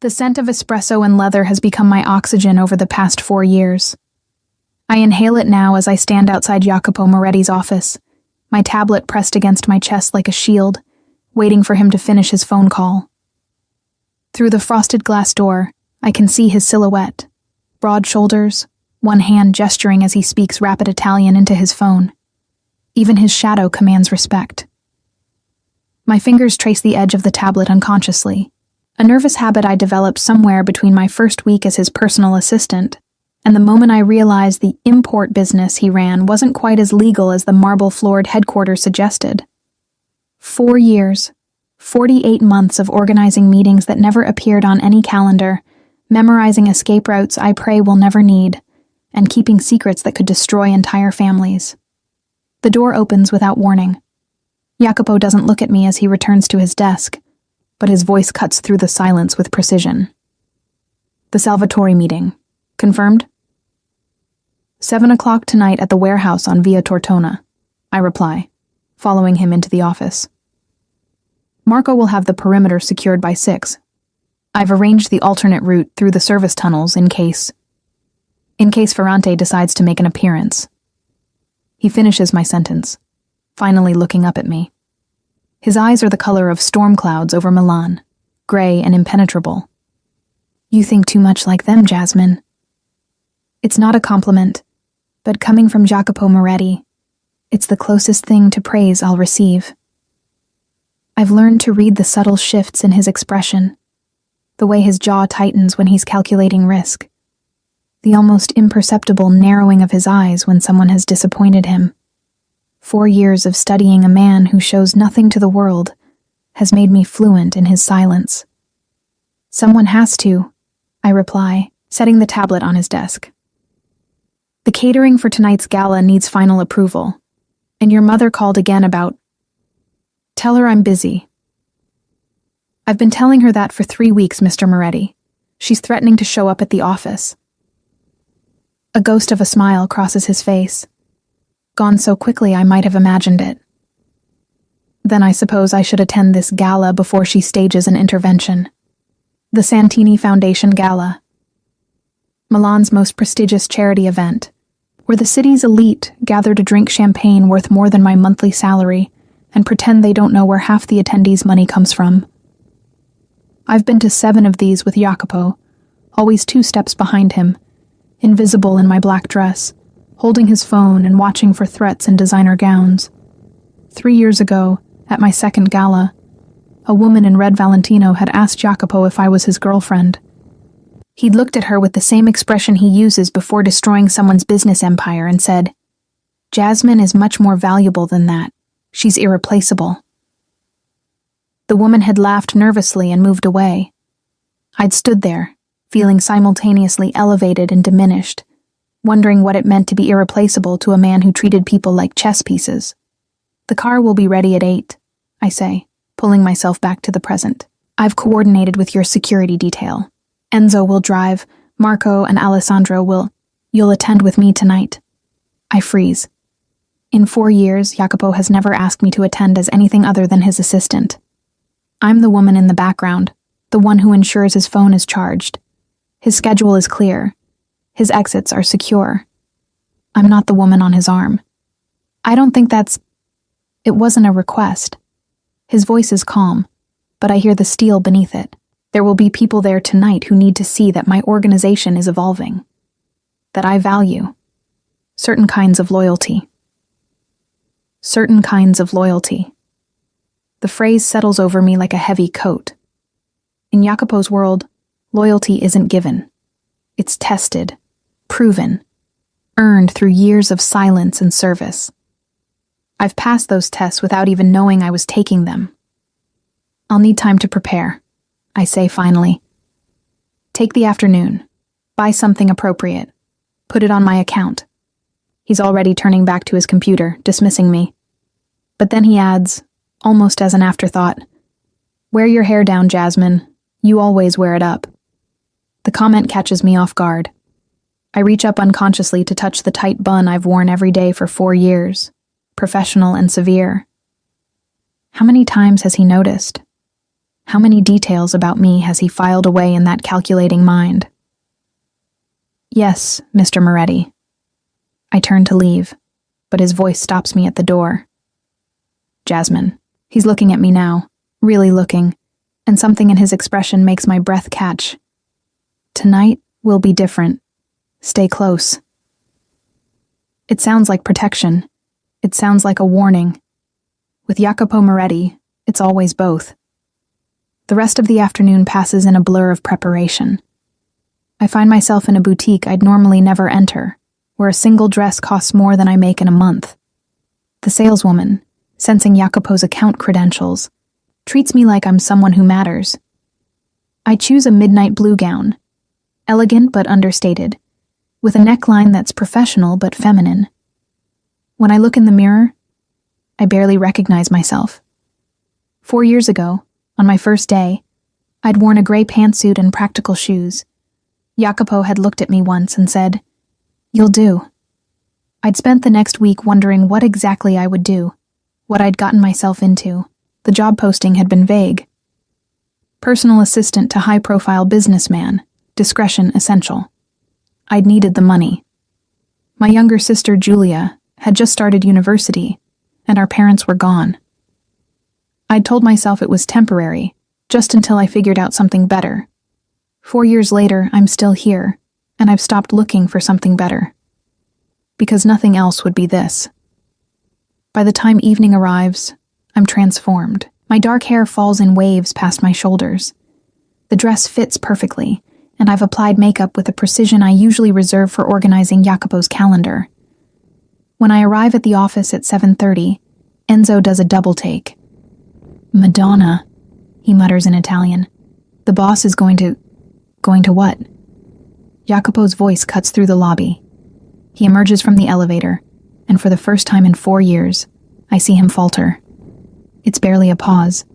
The scent of espresso and leather has become my oxygen over the past 4 years. I inhale it now as I stand outside Jacopo Moretti's office, my tablet pressed against my chest like a shield, waiting for him to finish his phone call. Through the frosted glass door, I can see his silhouette, broad shoulders, one hand gesturing as he speaks rapid Italian into his phone. Even his shadow commands respect. My fingers trace the edge of the tablet unconsciously, a nervous habit I developed somewhere between my first week as his personal assistant and the moment I realized the import business he ran wasn't quite as legal as the marble-floored headquarters suggested. 4 years, 48 months of organizing meetings that never appeared on any calendar, memorizing escape routes I pray we'll never need, and keeping secrets that could destroy entire families. The door opens without warning. Jacopo doesn't look at me as he returns to his desk, but his voice cuts through the silence with precision. The Salvatore meeting. Confirmed? 7 o'clock tonight at the warehouse on Via Tortona, I reply, following him into the office. Marco will have the perimeter secured by 6. I've arranged the alternate route through the service tunnels in case Ferrante decides to make an appearance. He finishes my sentence, finally looking up at me. His eyes are the color of storm clouds over Milan, gray and impenetrable. You think too much like them, Jasmine. It's not a compliment, but coming from Jacopo Moretti, it's the closest thing to praise I'll receive. I've learned to read the subtle shifts in his expression, the way his jaw tightens when he's calculating risk, the almost imperceptible narrowing of his eyes when someone has disappointed him. 4 years of studying a man who shows nothing to the world has made me fluent in his silence. Someone has to, I reply, setting the tablet on his desk. The catering for tonight's gala needs final approval, and your mother called again about... Tell her I'm busy. I've been telling her that for 3 weeks, Mr. Moretti. She's threatening to show up at the office. A ghost of a smile crosses his face. Gone so quickly I might have imagined it. Then I suppose I should attend this gala before she stages an intervention. The Santini Foundation Gala. Milan's most prestigious charity event, where the city's elite gather to drink champagne worth more than my monthly salary and pretend they don't know where half the attendees' money comes from. I've been to 7 of these with Jacopo, always 2 steps behind him, invisible in my black dress, holding his phone and watching for threats in designer gowns. 3 years ago, at my second gala, a woman in red Valentino had asked Jacopo if I was his girlfriend. He'd looked at her with the same expression he uses before destroying someone's business empire and said, "Jasmine is much more valuable than that. She's irreplaceable." The woman had laughed nervously and moved away. I'd stood there, feeling simultaneously elevated and diminished, wondering what it meant to be irreplaceable to a man who treated people like chess pieces. The car will be ready at 8, I say, pulling myself back to the present. I've coordinated with your security detail. Enzo will drive, Marco and Alessandro will. You'll attend with me tonight. I freeze. In 4 years, Jacopo has never asked me to attend as anything other than his assistant. I'm the woman in the background, the one who ensures his phone is charged. His schedule is clear. His exits are secure. I'm not the woman on his arm. I don't think It wasn't a request. His voice is calm, but I hear the steel beneath it. There will be people there tonight who need to see that my organization is evolving, that I value certain kinds of loyalty. Certain kinds of loyalty. The phrase settles over me like a heavy coat. In Jacopo's world, loyalty isn't given. It's tested, proven, earned through years of silence and service. I've passed those tests without even knowing I was taking them. I'll need time to prepare, I say finally. Take the afternoon. Buy something appropriate. Put it on my account. He's already turning back to his computer, dismissing me. But then he adds, almost as an afterthought, "Wear your hair down, Jasmine. You always wear it up." The comment catches me off guard. I reach up unconsciously to touch the tight bun I've worn every day for 4 years, professional and severe. How many times has he noticed? How many details about me has he filed away in that calculating mind? Yes, Mr. Moretti. I turn to leave, but his voice stops me at the door. Jasmine. He's looking at me now, really looking, and something in his expression makes my breath catch. Tonight will be different. Stay close. It sounds like protection. It sounds like a warning. With Jacopo Moretti, it's always both. The rest of the afternoon passes in a blur of preparation. I find myself in a boutique I'd normally never enter, where a single dress costs more than I make in a month. The saleswoman, sensing Jacopo's account credentials, treats me like I'm someone who matters. I choose a midnight blue gown, elegant but understated, with a neckline that's professional but feminine. When I look in the mirror, I barely recognize myself. 4 years ago, on my first day, I'd worn a gray pantsuit and practical shoes. Jacopo had looked at me once and said, "You'll do." I'd spent the next week wondering what exactly I would do, what I'd gotten myself into. The job posting had been vague. Personal assistant to high-profile businessman, discretion essential. I'd needed the money. My younger sister, Julia, had just started university, and our parents were gone. I'd told myself it was temporary, just until I figured out something better. 4 years later, I'm still here, and I've stopped looking for something better. Because nothing else would be this. By the time evening arrives, I'm transformed. My dark hair falls in waves past my shoulders. The dress fits perfectly, and I've applied makeup with a precision I usually reserve for organizing Jacopo's calendar. When I arrive at the office at 7:30, Enzo does a double take. "Madonna," he mutters in Italian. "The boss is going to what?" Jacopo's voice cuts through the lobby. He emerges from the elevator, and for the first time in 4 years, I see him falter. It's barely a pause,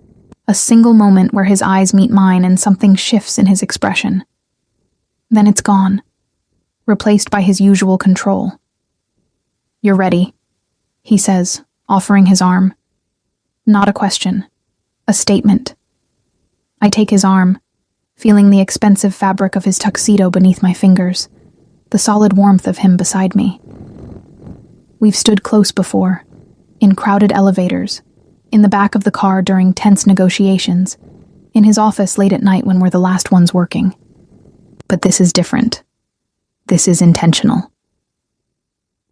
a single moment where his eyes meet mine and something shifts in his expression. Then it's gone, replaced by his usual control. "You're ready," he says, offering his arm. Not a question, a statement. I take his arm, feeling the expensive fabric of his tuxedo beneath my fingers, the solid warmth of him beside me. We've stood close before, in crowded elevators, in the back of the car during tense negotiations, in his office late at night when we're the last ones working. But this is different. This is intentional.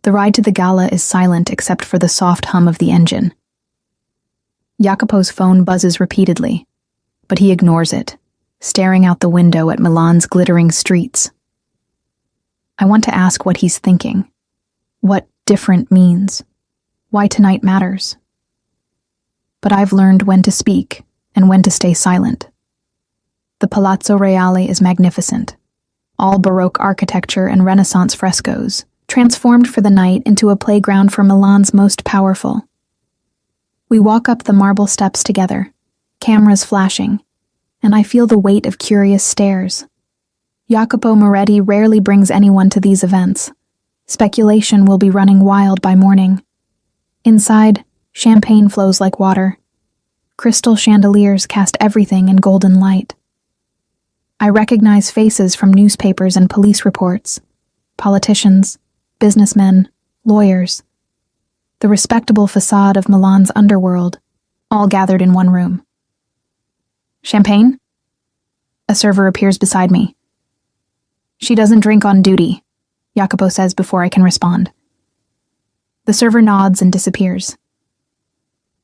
The ride to the gala is silent except for the soft hum of the engine. Jacopo's phone buzzes repeatedly, but he ignores it, staring out the window at Milan's glittering streets. I want to ask what he's thinking, what different means, why tonight matters. But I've learned when to speak and when to stay silent. The Palazzo Reale is magnificent, all Baroque architecture and Renaissance frescoes, transformed for the night into a playground for Milan's most powerful. We walk up the marble steps together, cameras flashing, and I feel the weight of curious stares. Jacopo Moretti rarely brings anyone to these events. Speculation will be running wild by morning. Inside, champagne flows like water. Crystal chandeliers cast everything in golden light. I recognize faces from newspapers and police reports. Politicians, businessmen, lawyers. The respectable facade of Milan's underworld, all gathered in one room. "Champagne?" A server appears beside me. "She doesn't drink on duty," Jacopo says before I can respond. The server nods and disappears.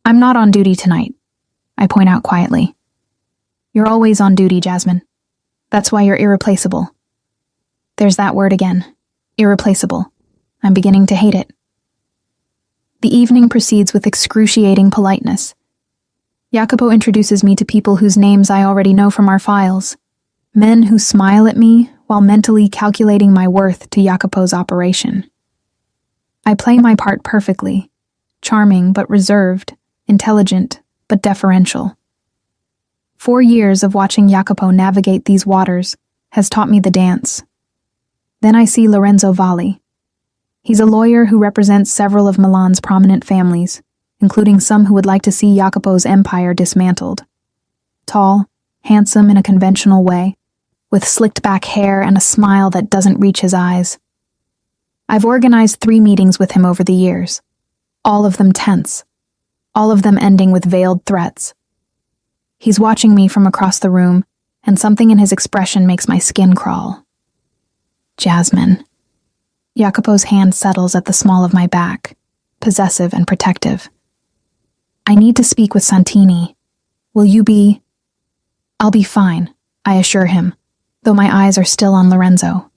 "I'm not on duty tonight," I point out quietly. "You're always on duty, Jasmine. That's why you're irreplaceable." There's that word again. Irreplaceable. I'm beginning to hate it. The evening proceeds with excruciating politeness. Jacopo introduces me to people whose names I already know from our files. Men who smile at me while mentally calculating my worth to Jacopo's operation. I play my part perfectly, charming but reserved, intelligent but deferential. 4 years of watching Jacopo navigate these waters has taught me the dance. Then I see Lorenzo Valli. He's a lawyer who represents several of Milan's prominent families, including some who would like to see Jacopo's empire dismantled. Tall, handsome in a conventional way, with slicked back hair and a smile that doesn't reach his eyes. I've organized 3 meetings with him over the years, all of them tense, all of them ending with veiled threats. He's watching me from across the room, and something in his expression makes my skin crawl. Jasmine. Jacopo's hand settles at the small of my back, possessive and protective. I need to speak with Santini. Will you be... I'll be fine, I assure him, though my eyes are still on Lorenzo.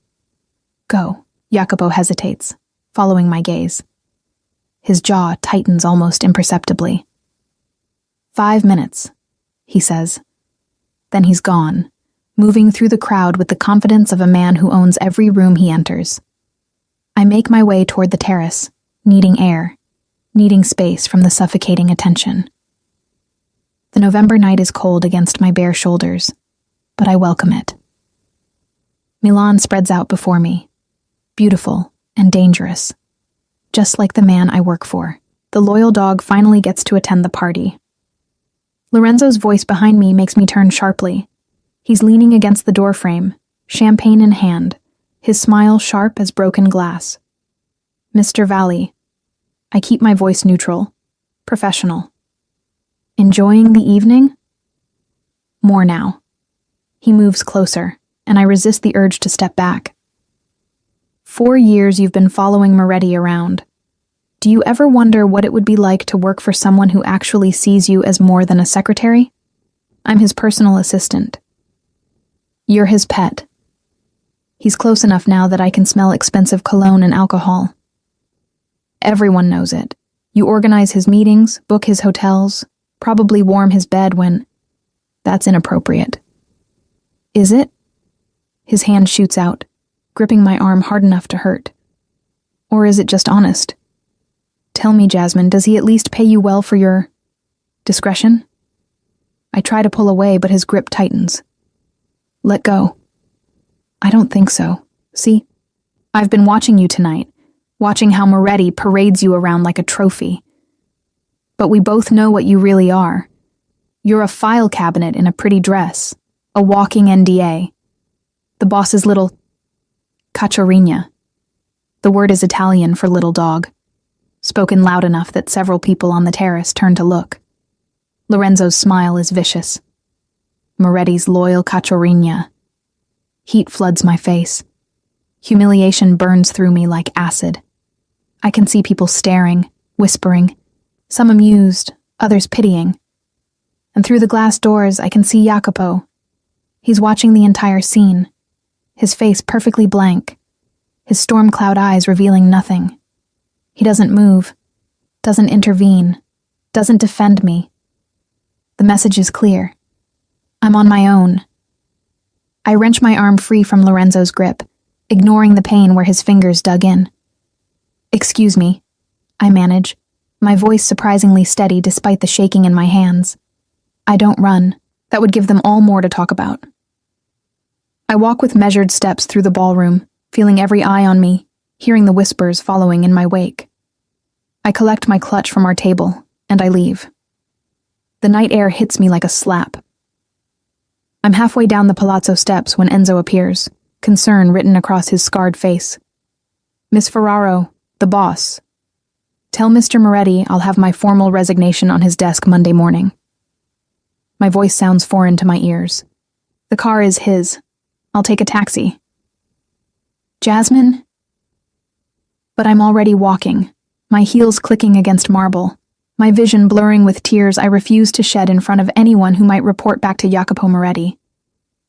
Go, Jacopo hesitates, following my gaze. His jaw tightens almost imperceptibly. 5 minutes, he says. Then he's gone, moving through the crowd with the confidence of a man who owns every room he enters. I make my way toward the terrace, needing air, needing space from the suffocating attention. The November night is cold against my bare shoulders, but I welcome it. Milan spreads out before me, beautiful and dangerous. Just like the man I work for, the loyal dog finally gets to attend the party. Lorenzo's voice behind me makes me turn sharply. He's leaning against the doorframe, champagne in hand, his smile sharp as broken glass. Mr. Valli. I keep my voice neutral, professional. Enjoying the evening? More now. He moves closer, and I resist the urge to step back. 4 years you've been following Moretti around. Do you ever wonder what it would be like to work for someone who actually sees you as more than a secretary? I'm his personal assistant. You're his pet. He's close enough now that I can smell expensive cologne and alcohol. Everyone knows it. You organize his meetings, book his hotels, probably warm his bed when... That's inappropriate. Is it? His hand shoots out, gripping my arm hard enough to hurt. Or is it just honest? Tell me, Jasmine, does he at least pay you well for your... discretion? I try to pull away, but his grip tightens. Let go. I don't think so. See? I've been watching you tonight, watching how Moretti parades you around like a trophy. But we both know what you really are. You're a file cabinet in a pretty dress, a walking NDA. The boss's little... cacciarina. The word is Italian for little dog, spoken loud enough that several people on the terrace turn to look. Lorenzo's smile is vicious. Moretti's loyal cacciarina. Heat floods my face. Humiliation burns through me like acid. I can see people staring, whispering, some amused, others pitying. And through the glass doors, I can see Jacopo. He's watching the entire scene, his face perfectly blank, his storm cloud eyes revealing nothing. He doesn't move, doesn't intervene, doesn't defend me. The message is clear. I'm on my own. I wrench my arm free from Lorenzo's grip, ignoring the pain where his fingers dug in. Excuse me, I manage, my voice surprisingly steady despite the shaking in my hands. I don't run. That would give them all more to talk about. I walk with measured steps through the ballroom, feeling every eye on me, hearing the whispers following in my wake. I collect my clutch from our table, and I leave. The night air hits me like a slap. I'm halfway down the palazzo steps when Enzo appears, concern written across his scarred face. Miss Ferraro, the boss. Tell Mr. Moretti I'll have my formal resignation on his desk Monday morning. My voice sounds foreign to my ears. The car is his. I'll take a taxi. Jasmine? But I'm already walking, my heels clicking against marble, my vision blurring with tears I refuse to shed in front of anyone who might report back to Jacopo Moretti.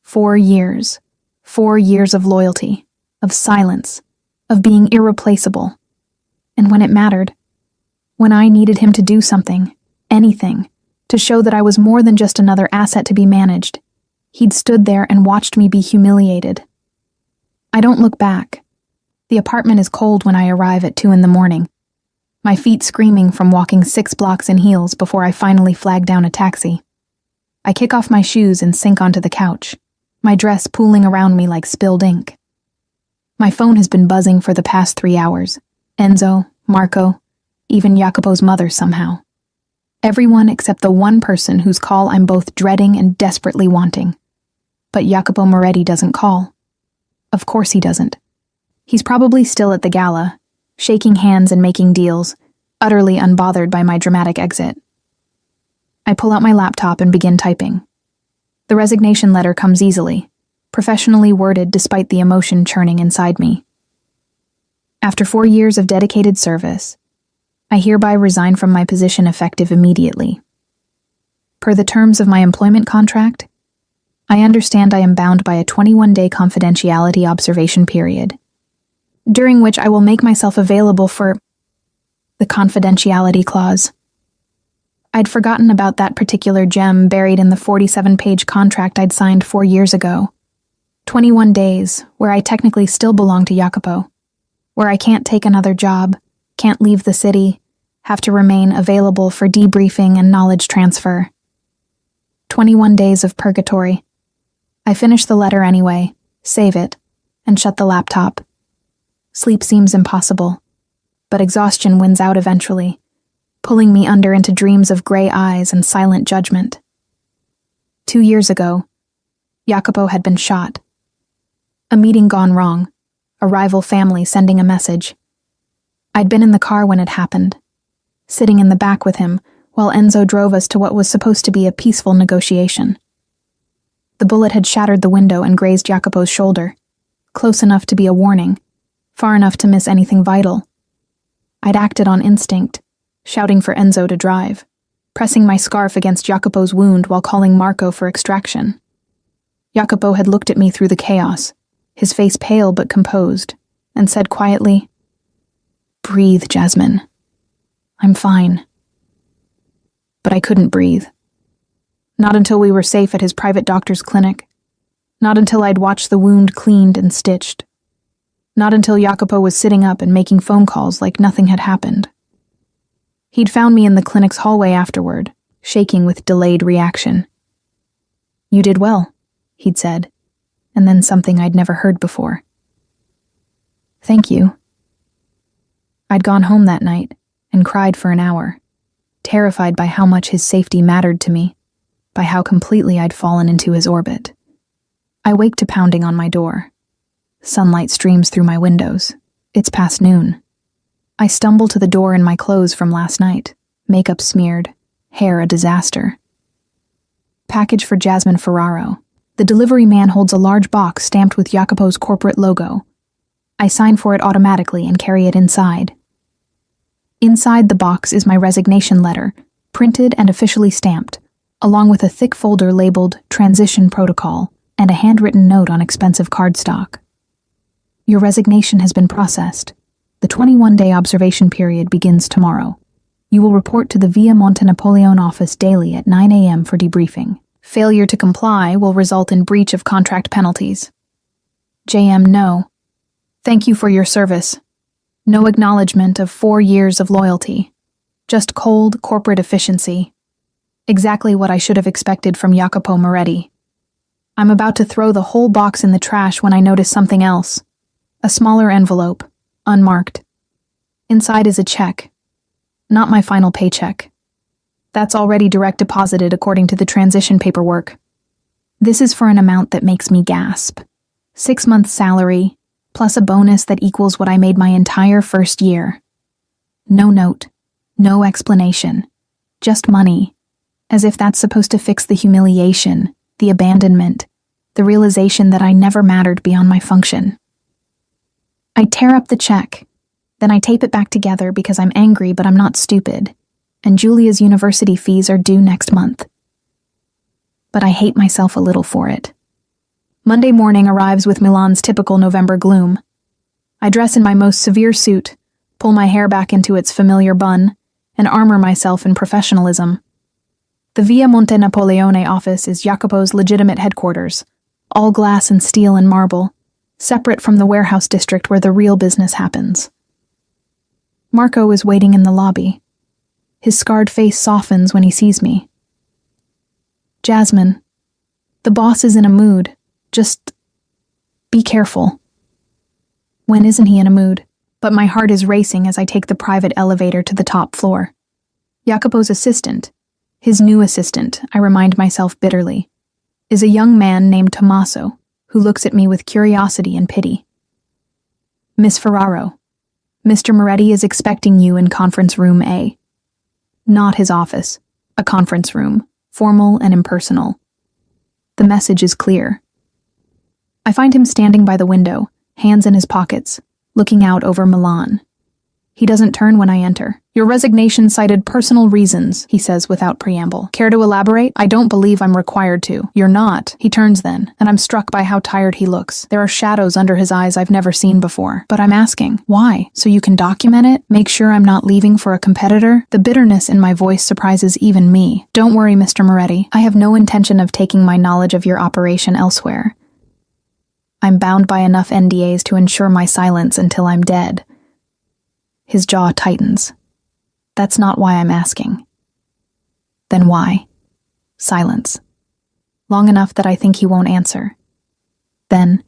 4 years. 4 years of loyalty, of silence, of being irreplaceable. And when it mattered, when I needed him to do something, anything, to show that I was more than just another asset to be managed, he'd stood there and watched me be humiliated. I don't look back. The apartment is cold when I arrive at 2 a.m, my feet screaming from walking 6 blocks in heels before I finally flag down a taxi. I kick off my shoes and sink onto the couch, my dress pooling around me like spilled ink. My phone has been buzzing for the past 3 hours. Enzo, Marco, even Jacopo's mother somehow. Everyone except the one person whose call I'm both dreading and desperately wanting. But Jacopo Moretti doesn't call. Of course he doesn't. He's probably still at the gala, shaking hands and making deals, utterly unbothered by my dramatic exit. I pull out my laptop and begin typing. The resignation letter comes easily, professionally worded despite the emotion churning inside me. After 4 years of dedicated service, I hereby resign from my position effective immediately. Per the terms of my employment contract, I understand I am bound by a 21-day confidentiality observation period, during which I will make myself available for the confidentiality clause. I'd forgotten about that particular gem buried in the 47-page contract I'd signed 4 years ago. 21 days, where I technically still belong to Jacopo, where I can't take another job, can't leave the city, have to remain available for debriefing and knowledge transfer. 21 days of purgatory. I finish the letter anyway, save it, and shut the laptop. Sleep seems impossible, but exhaustion wins out eventually, pulling me under into dreams of gray eyes and silent judgment. 2 years ago, Jacopo had been shot. A meeting gone wrong, a rival family sending a message. I'd been in the car when it happened, sitting in the back with him while Enzo drove us to what was supposed to be a peaceful negotiation. The bullet had shattered the window and grazed Jacopo's shoulder, close enough to be a warning, far enough to miss anything vital. I'd acted on instinct, shouting for Enzo to drive, pressing my scarf against Jacopo's wound while calling Marco for extraction. Jacopo had looked at me through the chaos, his face pale but composed, and said quietly, "Breathe, Jasmine. I'm fine." But I couldn't breathe. Not until we were safe at his private doctor's clinic. Not until I'd watched the wound cleaned and stitched. Not until Jacopo was sitting up and making phone calls like nothing had happened. He'd found me in the clinic's hallway afterward, shaking with delayed reaction. "You did well," he'd said, and then something I'd never heard before. "Thank you." I'd gone home that night and cried for an hour, terrified by how much his safety mattered to me, by how completely I'd fallen into his orbit. I wake to pounding on my door. Sunlight streams through my windows. It's past noon. I stumble to the door in my clothes from last night, makeup smeared, hair a disaster. Package for Jasmine Ferraro. The delivery man holds a large box stamped with Jacopo's corporate logo. I sign for it automatically and carry it inside. Inside the box is my resignation letter, printed and officially stamped, along with a thick folder labeled Transition Protocol and a handwritten note on expensive cardstock. Your resignation has been processed. The 21-day observation period begins tomorrow. You will report to the Via Monte Napoleone office daily at 9 a.m. for debriefing. Failure to comply will result in breach of contract penalties. JM, no. Thank you for your service. No acknowledgement of 4 years of loyalty. Just cold corporate efficiency. Exactly what I should have expected from Jacopo Moretti. I'm about to throw the whole box in the trash when I notice something else. A smaller envelope, unmarked. Inside is a check. Not my final paycheck. That's already direct deposited according to the transition paperwork. This is for an amount that makes me gasp. 6 months' salary, plus a bonus that equals what I made my entire first year. No note, no explanation, just money, as if that's supposed to fix the humiliation, the abandonment, the realization that I never mattered beyond my function. I tear up the check, then I tape it back together because I'm angry but I'm not stupid, and Julia's university fees are due next month. But I hate myself a little for it. Monday morning arrives with Milan's typical November gloom. I dress in my most severe suit, pull my hair back into its familiar bun, and armor myself in professionalism. The Via Monte Napoleone office is Jacopo's legitimate headquarters, all glass and steel and marble, separate from the warehouse district where the real business happens. Marco is waiting in the lobby. His scarred face softens when he sees me. "Jasmine, the boss is in a mood. Just be careful." When isn't he in a mood? But my heart is racing as I take the private elevator to the top floor. Jacopo's assistant, His new assistant, I remind myself bitterly, is a young man named Tommaso, who looks at me with curiosity and pity. Miss Ferraro, Mr. Moretti is expecting you in conference room A. Not his office, a conference room, formal and impersonal. The message is clear. I find him standing by the window, hands in his pockets, looking out over Milan. He doesn't turn when I enter. Your resignation cited personal reasons, he says without preamble. Care to elaborate? I don't believe I'm required to. You're not. He turns then, and I'm struck by how tired he looks. There are shadows under his eyes I've never seen before. But I'm asking, why? So you can document it? Make sure I'm not leaving for a competitor? The bitterness in my voice surprises even me. Don't worry, Mr. Moretti. I have no intention of taking my knowledge of your operation elsewhere. I'm bound by enough NDAs to ensure my silence until I'm dead. His jaw tightens. That's not why I'm asking. Then why? Silence. Long enough that I think he won't answer. Then,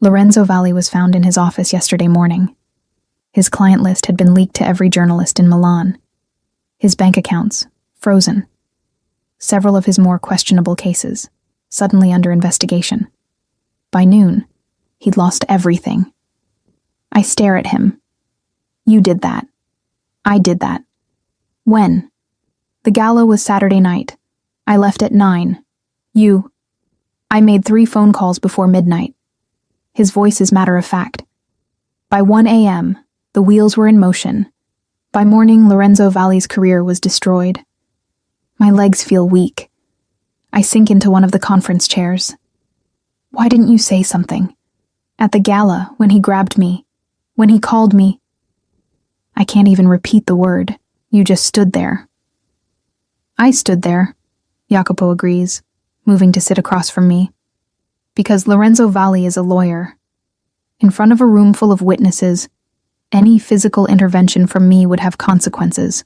Lorenzo Valli was found in his office yesterday morning. His client list had been leaked to every journalist in Milan. His bank accounts, frozen. Several of his more questionable cases, suddenly under investigation. By noon, he'd lost everything. I stare at him. You did that. I did that. When? The gala was Saturday night. I left at 9. I made 3 phone calls before midnight. His voice is matter of fact. By 1 a.m., the wheels were in motion. By morning, Lorenzo Valli's career was destroyed. My legs feel weak. I sink into one of the conference chairs. Why didn't you say something? At the gala, when he grabbed me, when he called me. I can't even repeat the word. You just stood there. I stood there, Jacopo agrees, moving to sit across from me. Because Lorenzo Valli is a lawyer. In front of a room full of witnesses, any physical intervention from me would have consequences.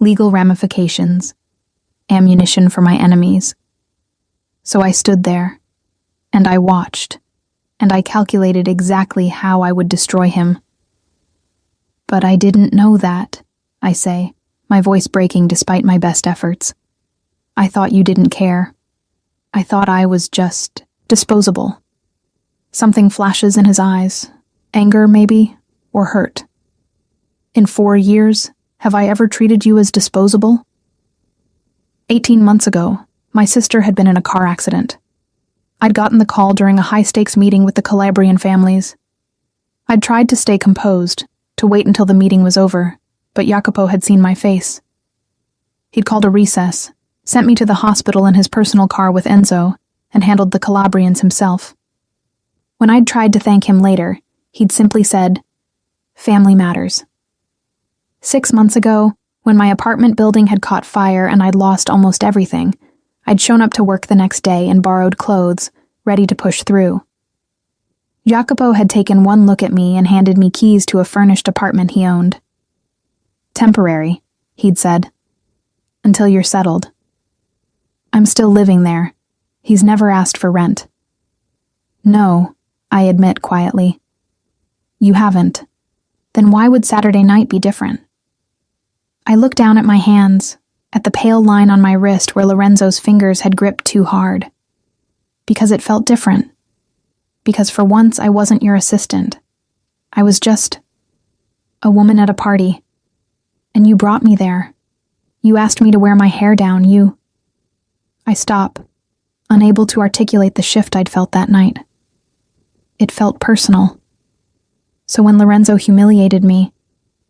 Legal ramifications. Ammunition for my enemies. So I stood there, and I watched, and I calculated exactly how I would destroy him. But I didn't know that, I say, my voice breaking despite my best efforts. I thought you didn't care. I thought I was just disposable. Something flashes in his eyes. Anger, maybe, or hurt. In 4 years, have I ever treated you as disposable? 18 months ago, my sister had been in a car accident. I'd gotten the call during a high-stakes meeting with the Calabrian families. I'd tried to stay composed, to wait until the meeting was over, but Jacopo had seen my face. He'd called a recess, sent me to the hospital in his personal car with Enzo, and handled the Calabrians himself. When I'd tried to thank him later, he'd simply said, "Family matters." 6 months ago, when my apartment building had caught fire and I'd lost almost everything, I'd shown up to work the next day in borrowed clothes, ready to push through. Jacopo had taken one look at me and handed me keys to a furnished apartment he owned. "Temporary," he'd said. "Until you're settled." I'm still living there. He's never asked for rent. "No," I admit quietly. "You haven't. Then why would Saturday night be different?" I look down at my hands, at the pale line on my wrist where Lorenzo's fingers had gripped too hard. Because it felt different. Because for once I wasn't your assistant. I was just a woman at a party. And you brought me there. You asked me to wear my hair down. I stop, unable to articulate the shift I'd felt that night. It felt personal. So when Lorenzo humiliated me,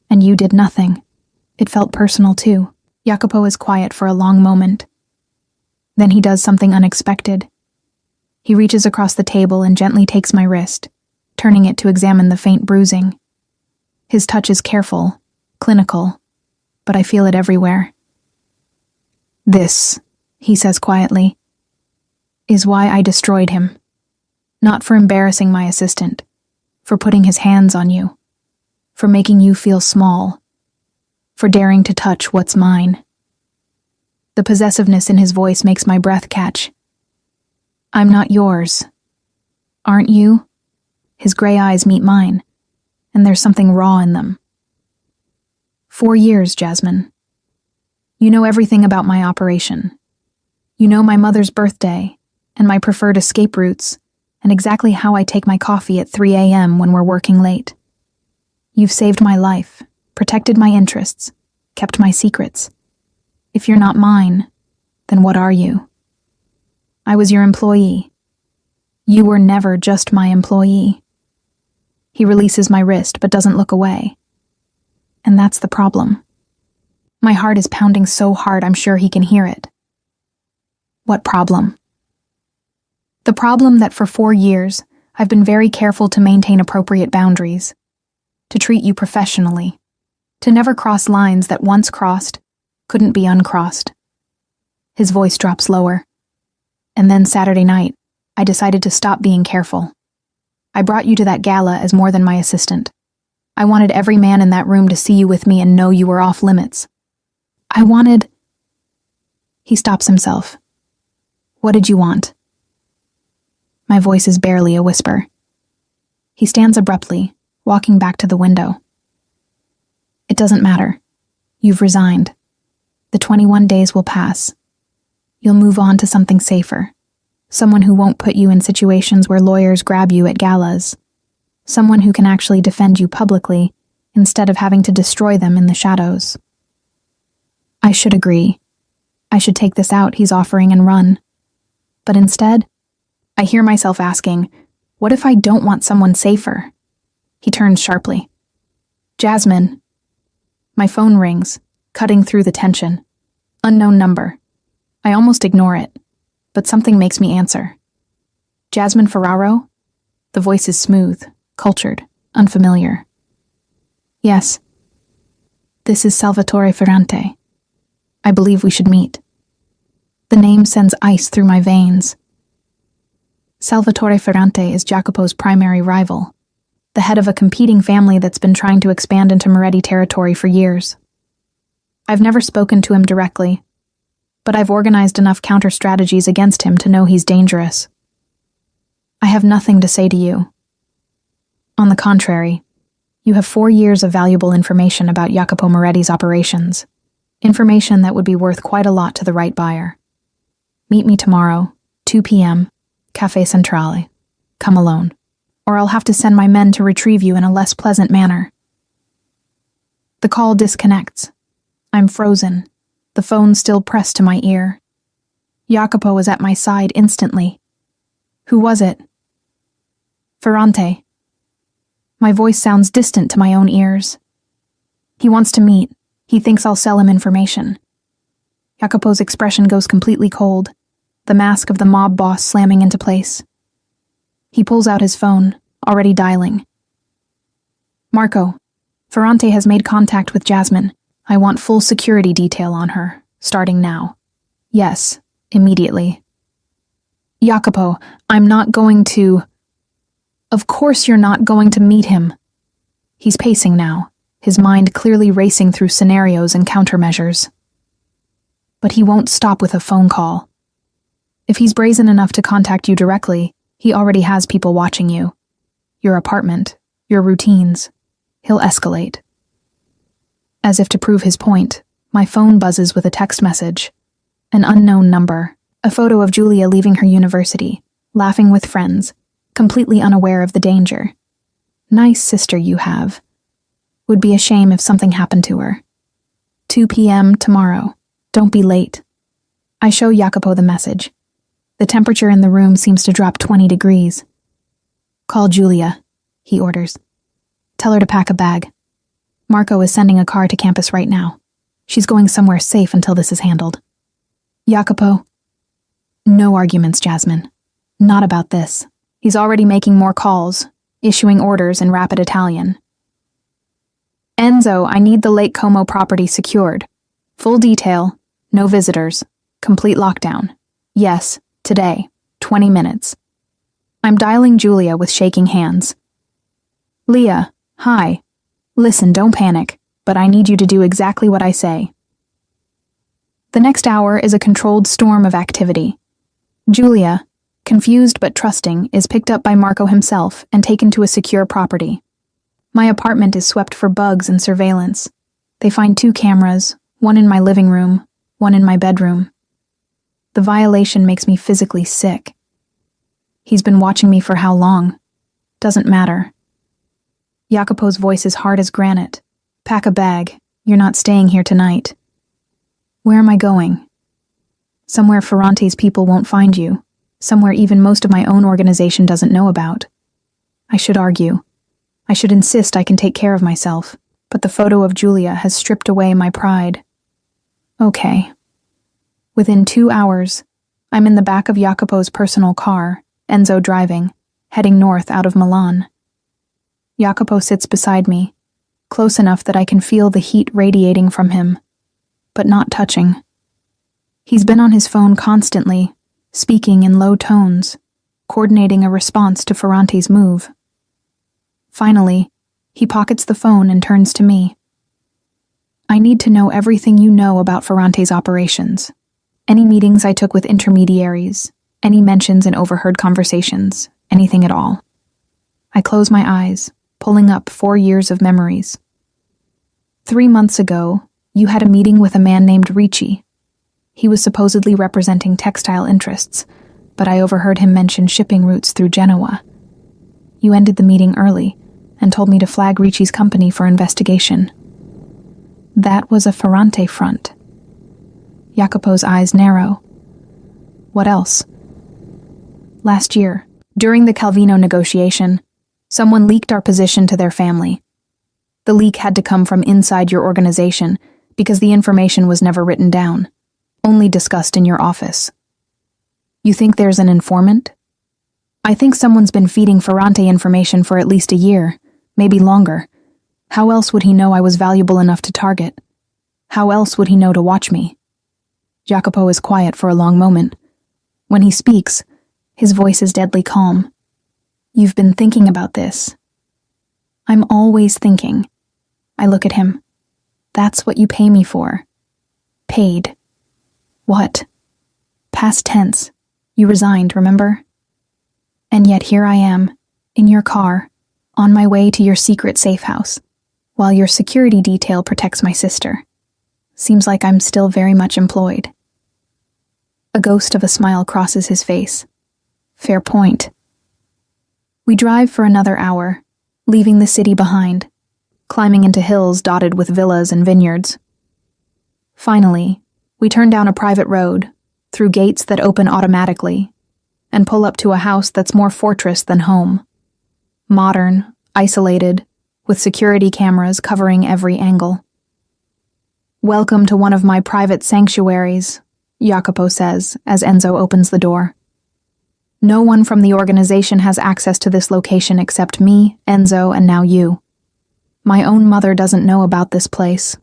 and you did nothing, it felt personal too. Jacopo is quiet for a long moment. Then he does something unexpected. He reaches across the table and gently takes my wrist, turning it to examine the faint bruising. His touch is careful, clinical, but I feel it everywhere. "This," he says quietly, "is why I destroyed him. Not for embarrassing my assistant, for putting his hands on you, for making you feel small, for daring to touch what's mine." The possessiveness in his voice makes my breath catch. "I'm not yours. Aren't you?" His gray eyes meet mine, and there's something raw in them. 4 years, Jasmine. You know everything about my operation. You know my mother's birthday, and my preferred escape routes, and exactly how I take my coffee at 3 a.m. when we're working late. You've saved my life, protected my interests, kept my secrets. If you're not mine, then what are you? I was your employee. You were never just my employee. He releases my wrist but doesn't look away. And that's the problem. My heart is pounding so hard I'm sure he can hear it. What problem? The problem that for 4 years I've been very careful to maintain appropriate boundaries, to treat you professionally, to never cross lines that once crossed couldn't be uncrossed. His voice drops lower. And then Saturday night, I decided to stop being careful. I brought you to that gala as more than my assistant. I wanted every man in that room to see you with me and know you were off limits. I wanted... He stops himself. What did you want? My voice is barely a whisper. He stands abruptly, walking back to the window. It doesn't matter. You've resigned. The 21 days will pass. You'll move on to something safer. Someone who won't put you in situations where lawyers grab you at galas. Someone who can actually defend you publicly instead of having to destroy them in the shadows. I should agree. I should take this out he's offering and run. But instead, I hear myself asking, what if I don't want someone safer? He turns sharply. Jasmine. My phone rings, cutting through the tension. Unknown number. I almost ignore it, but something makes me answer. Jasmine Ferraro? The voice is smooth, cultured, unfamiliar. Yes. This is Salvatore Ferrante. I believe we should meet. The name sends ice through my veins. Salvatore Ferrante is Jacopo's primary rival, the head of a competing family that's been trying to expand into Moretti territory for years. I've never spoken to him directly, but I've organized enough counter-strategies against him to know he's dangerous. I have nothing to say to you. On the contrary, you have 4 years of valuable information about Jacopo Moretti's operations, information that would be worth quite a lot to the right buyer. Meet me tomorrow, 2 p.m., Caffè Centrale. Come alone, or I'll have to send my men to retrieve you in a less pleasant manner. The call disconnects. I'm frozen, the phone still pressed to my ear. Jacopo was at my side instantly. Who was it? Ferrante. My voice sounds distant to my own ears. He wants to meet. He thinks I'll sell him information. Jacopo's expression goes completely cold, the mask of the mob boss slamming into place. He pulls out his phone, already dialing. Marco, Ferrante has made contact with Jasmine. I want full security detail on her, starting now. Yes, immediately. Jacopo, I'm not going to... Of course you're not going to meet him. He's pacing now, his mind clearly racing through scenarios and countermeasures. But he won't stop with a phone call. If he's brazen enough to contact you directly, he already has people watching you. Your apartment, your routines. He'll escalate. As if to prove his point, my phone buzzes with a text message. An unknown number, a photo of Julia leaving her university, laughing with friends, completely unaware of the danger. Nice sister you have. Would be a shame if something happened to her. 2 p.m. tomorrow. Don't be late. I show Jacopo the message. The temperature in the room seems to drop 20 degrees. Call Julia, he orders. Tell her to pack a bag. Marco is sending a car to campus right now. She's going somewhere safe until this is handled. Jacopo? No arguments, Jasmine. Not about this. He's already making more calls, issuing orders in rapid Italian. Enzo, I need the Lake Como property secured. Full detail, no visitors, complete lockdown. Yes, today, 20 minutes. I'm dialing Julia with shaking hands. Leah, hi. Listen, don't panic, but I need you to do exactly what I say. The next hour is a controlled storm of activity. Julia, confused but trusting, is picked up by Marco himself and taken to a secure property. My apartment is swept for bugs and surveillance. They find 2 cameras, One in my living room, one in my bedroom. The violation makes me physically sick. He's been watching me for how long? Doesn't matter. Jacopo's voice is hard as granite. Pack a bag. You're not staying here tonight. Where am I going? Somewhere Ferrante's people won't find you. Somewhere even most of my own organization doesn't know about. I should argue. I should insist I can take care of myself, but the photo of Julia has stripped away my pride. Okay. Within 2 hours, I'm in the back of Jacopo's personal car, Enzo driving, heading north out of Milan. Jacopo sits beside me, close enough that I can feel the heat radiating from him, but not touching. He's been on his phone constantly, speaking in low tones, coordinating a response to Ferrante's move. Finally, he pockets the phone and turns to me. I need to know everything you know about Ferrante's operations. Any meetings I took with intermediaries, any mentions in overheard conversations, anything at all. I close my eyes, pulling up 4 years of memories. 3 months ago, you had a meeting with a man named Ricci. He was supposedly representing textile interests, but I overheard him mention shipping routes through Genoa. You ended the meeting early and told me to flag Ricci's company for investigation. That was a Ferrante front. Jacopo's eyes narrow. What else? Last year, during the Calvino negotiation, someone leaked our position to their family. The leak had to come from inside your organization because the information was never written down, only discussed in your office. You think there's an informant? I think someone's been feeding Ferrante information for at least a year, maybe longer. How else would he know I was valuable enough to target? How else would he know to watch me? Jacopo is quiet for a long moment. When he speaks, his voice is deadly calm. You've been thinking about this. I'm always thinking. I look at him. That's what you pay me for. Paid. What? Past tense. You resigned, remember? And yet here I am, in your car, on my way to your secret safe house, while your security detail protects my sister. Seems like I'm still very much employed. A ghost of a smile crosses his face. Fair point. We drive for another hour, leaving the city behind, climbing into hills dotted with villas and vineyards. Finally, we turn down a private road, through gates that open automatically, and pull up to a house that's more fortress than home. Modern, isolated, with security cameras covering every angle. Welcome to one of my private sanctuaries, Jacopo says as Enzo opens the door. No one from the organization has access to this location except me, Enzo, and now you. My own mother doesn't know about this place.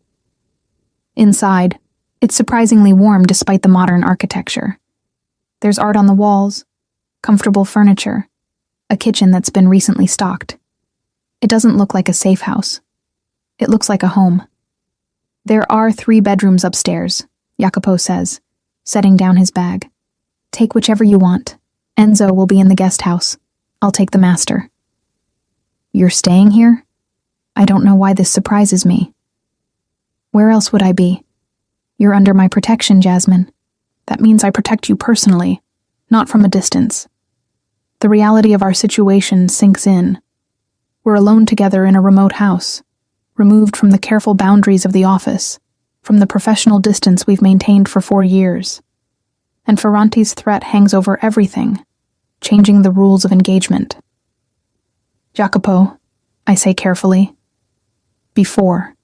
Inside, it's surprisingly warm despite the modern architecture. There's art on the walls, comfortable furniture, a kitchen that's been recently stocked. It doesn't look like a safe house. It looks like a home. There are 3 bedrooms upstairs, Jacopo says, setting down his bag. Take whichever you want. Enzo will be in the guest house. I'll take the master. You're staying here? I don't know why this surprises me. Where else would I be? You're under my protection, Jasmine. That means I protect you personally, not from a distance. The reality of our situation sinks in. We're alone together in a remote house, removed from the careful boundaries of the office, from the professional distance we've maintained for 4 years. And Ferrante's threat hangs over everything, changing the rules of engagement. Jacopo, I say carefully. Before,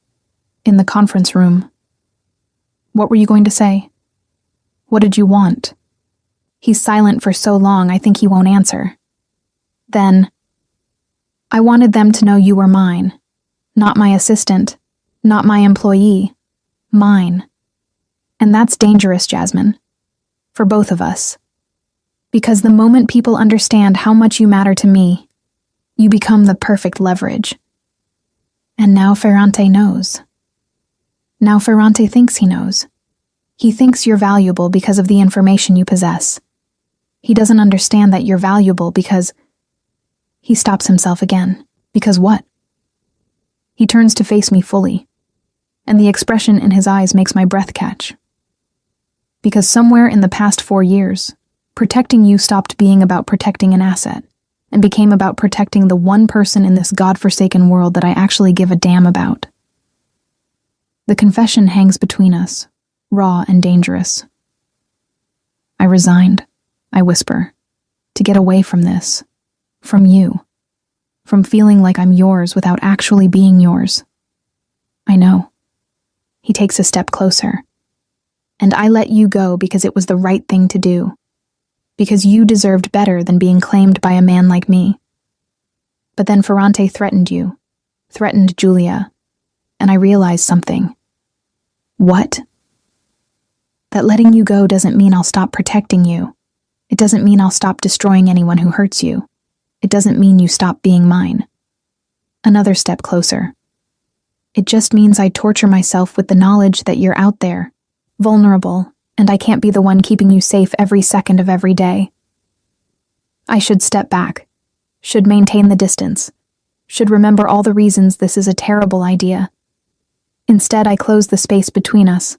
in the conference room. What were you going to say? What did you want? He's silent for so long I think he won't answer. Then, I wanted them to know you were mine. Not my assistant, not my employee. Mine. And that's dangerous, Jasmine. For both of us. Because the moment people understand how much you matter to me, you become the perfect leverage. And now Ferrante knows. Now Ferrante thinks he knows. He thinks you're valuable because of the information you possess. He doesn't understand that you're valuable because... He stops himself again. Because what? He turns to face me fully. and the expression in his eyes makes my breath catch. Because somewhere in the past 4 years, protecting you stopped being about protecting an asset and became about protecting the one person in this godforsaken world that I actually give a damn about. The confession hangs between us, raw and dangerous. I resigned, I whisper, to get away from this, from you, from feeling like I'm yours without actually being yours. I know. He takes a step closer. And I let you go because it was the right thing to do. Because you deserved better than being claimed by a man like me. But then Ferrante threatened you, threatened Julia, and I realized something. What? That letting you go doesn't mean I'll stop protecting you. It doesn't mean I'll stop destroying anyone who hurts you. It doesn't mean you stop being mine. Another step closer. It just means I torture myself with the knowledge that you're out there, vulnerable, and I can't be the one keeping you safe every second of every day. I should step back, should maintain the distance, should remember all the reasons this is a terrible idea. Instead, I close the space between us,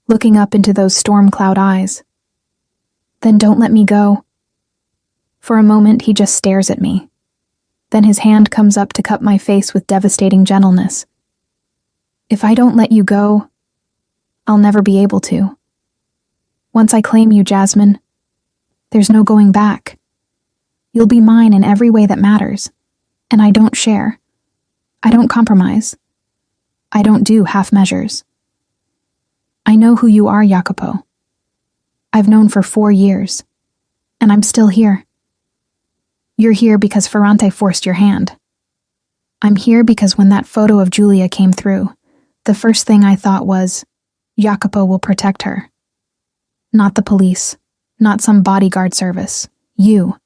looking up into those storm cloud eyes. Then don't let me go. For a moment, he just stares at me. Then his hand comes up to cup my face with devastating gentleness. If I don't let you go, I'll never be able to. Once I claim you, Jasmine, there's no going back. You'll be mine in every way that matters, and I don't share. I don't compromise. I don't do half measures. I know who you are, Jacopo. I've known for 4 years, and I'm still here. You're here because Ferrante forced your hand. I'm here because when that photo of Julia came through, the first thing I thought was, Jacopo will protect her. Not the police, not some bodyguard service, you.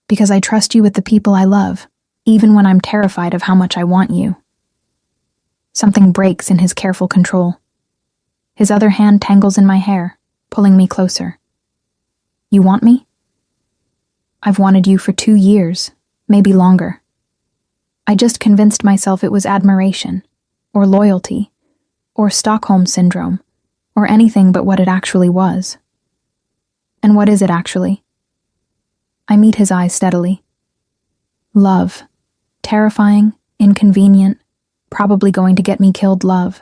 Because I trust you with the people I love, even when I'm terrified of how much I want you. Something breaks in his careful control. His other hand tangles in my hair, pulling me closer. You want me? I've wanted you for 2 years, maybe longer. I just convinced myself it was admiration, or loyalty, or Stockholm Syndrome, or anything but what it actually was. And what is it actually? I meet his eyes steadily. Love. Terrifying, inconvenient, probably going to get me killed love.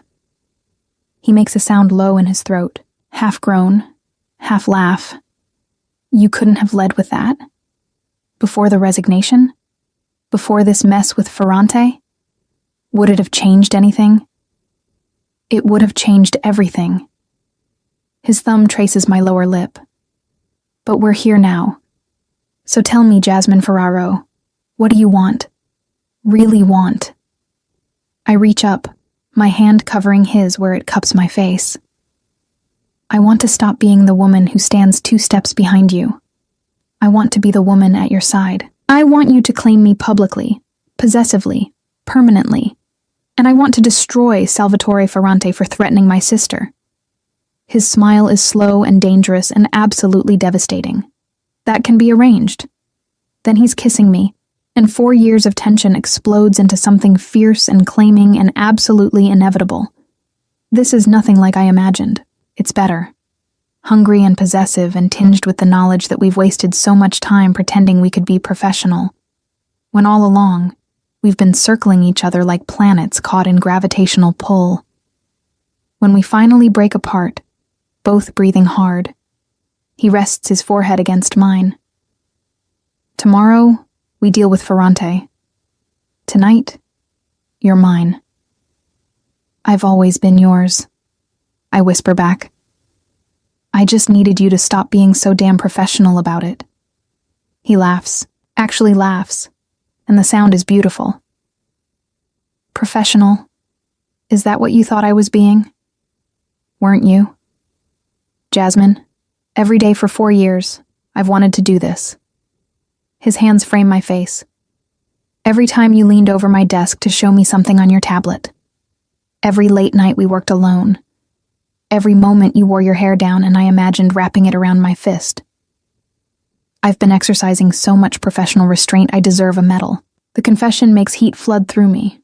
He makes a sound low in his throat, half groan, half laugh. You couldn't have led with that? Before the resignation? Before this mess with Ferrante? Would it have changed anything? It would have changed everything. His thumb traces my lower lip. But we're here now. So tell me, Jasmine Ferraro, what do you want? Really want? I reach up, my hand covering his where it cups my face. I want to stop being the woman who stands 2 steps behind you. I want to be the woman at your side. I want you to claim me publicly, possessively, permanently. And I want to destroy Salvatore Ferrante for threatening my sister. His smile is slow and dangerous and absolutely devastating. That can be arranged. Then he's kissing me, and 4 years of tension explodes into something fierce and claiming and absolutely inevitable. This is nothing like I imagined. It's better. Hungry and possessive and tinged with the knowledge that we've wasted so much time pretending we could be professional, when all along, we've been circling each other like planets caught in gravitational pull. When we finally break apart, both breathing hard, he rests his forehead against mine. Tomorrow, we deal with Ferrante. Tonight, you're mine. I've always been yours, I whisper back. I just needed you to stop being so damn professional about it. He laughs, actually laughs, and the sound is beautiful. Professional? Is that what you thought I was being? Weren't you? Jasmine, every day for 4 years, I've wanted to do this. His hands frame my face. Every time you leaned over my desk to show me something on your tablet. Every late night we worked alone. Every moment you wore your hair down and I imagined wrapping it around my fist. I've been exercising so much professional restraint I deserve a medal. The confession makes heat flood through me.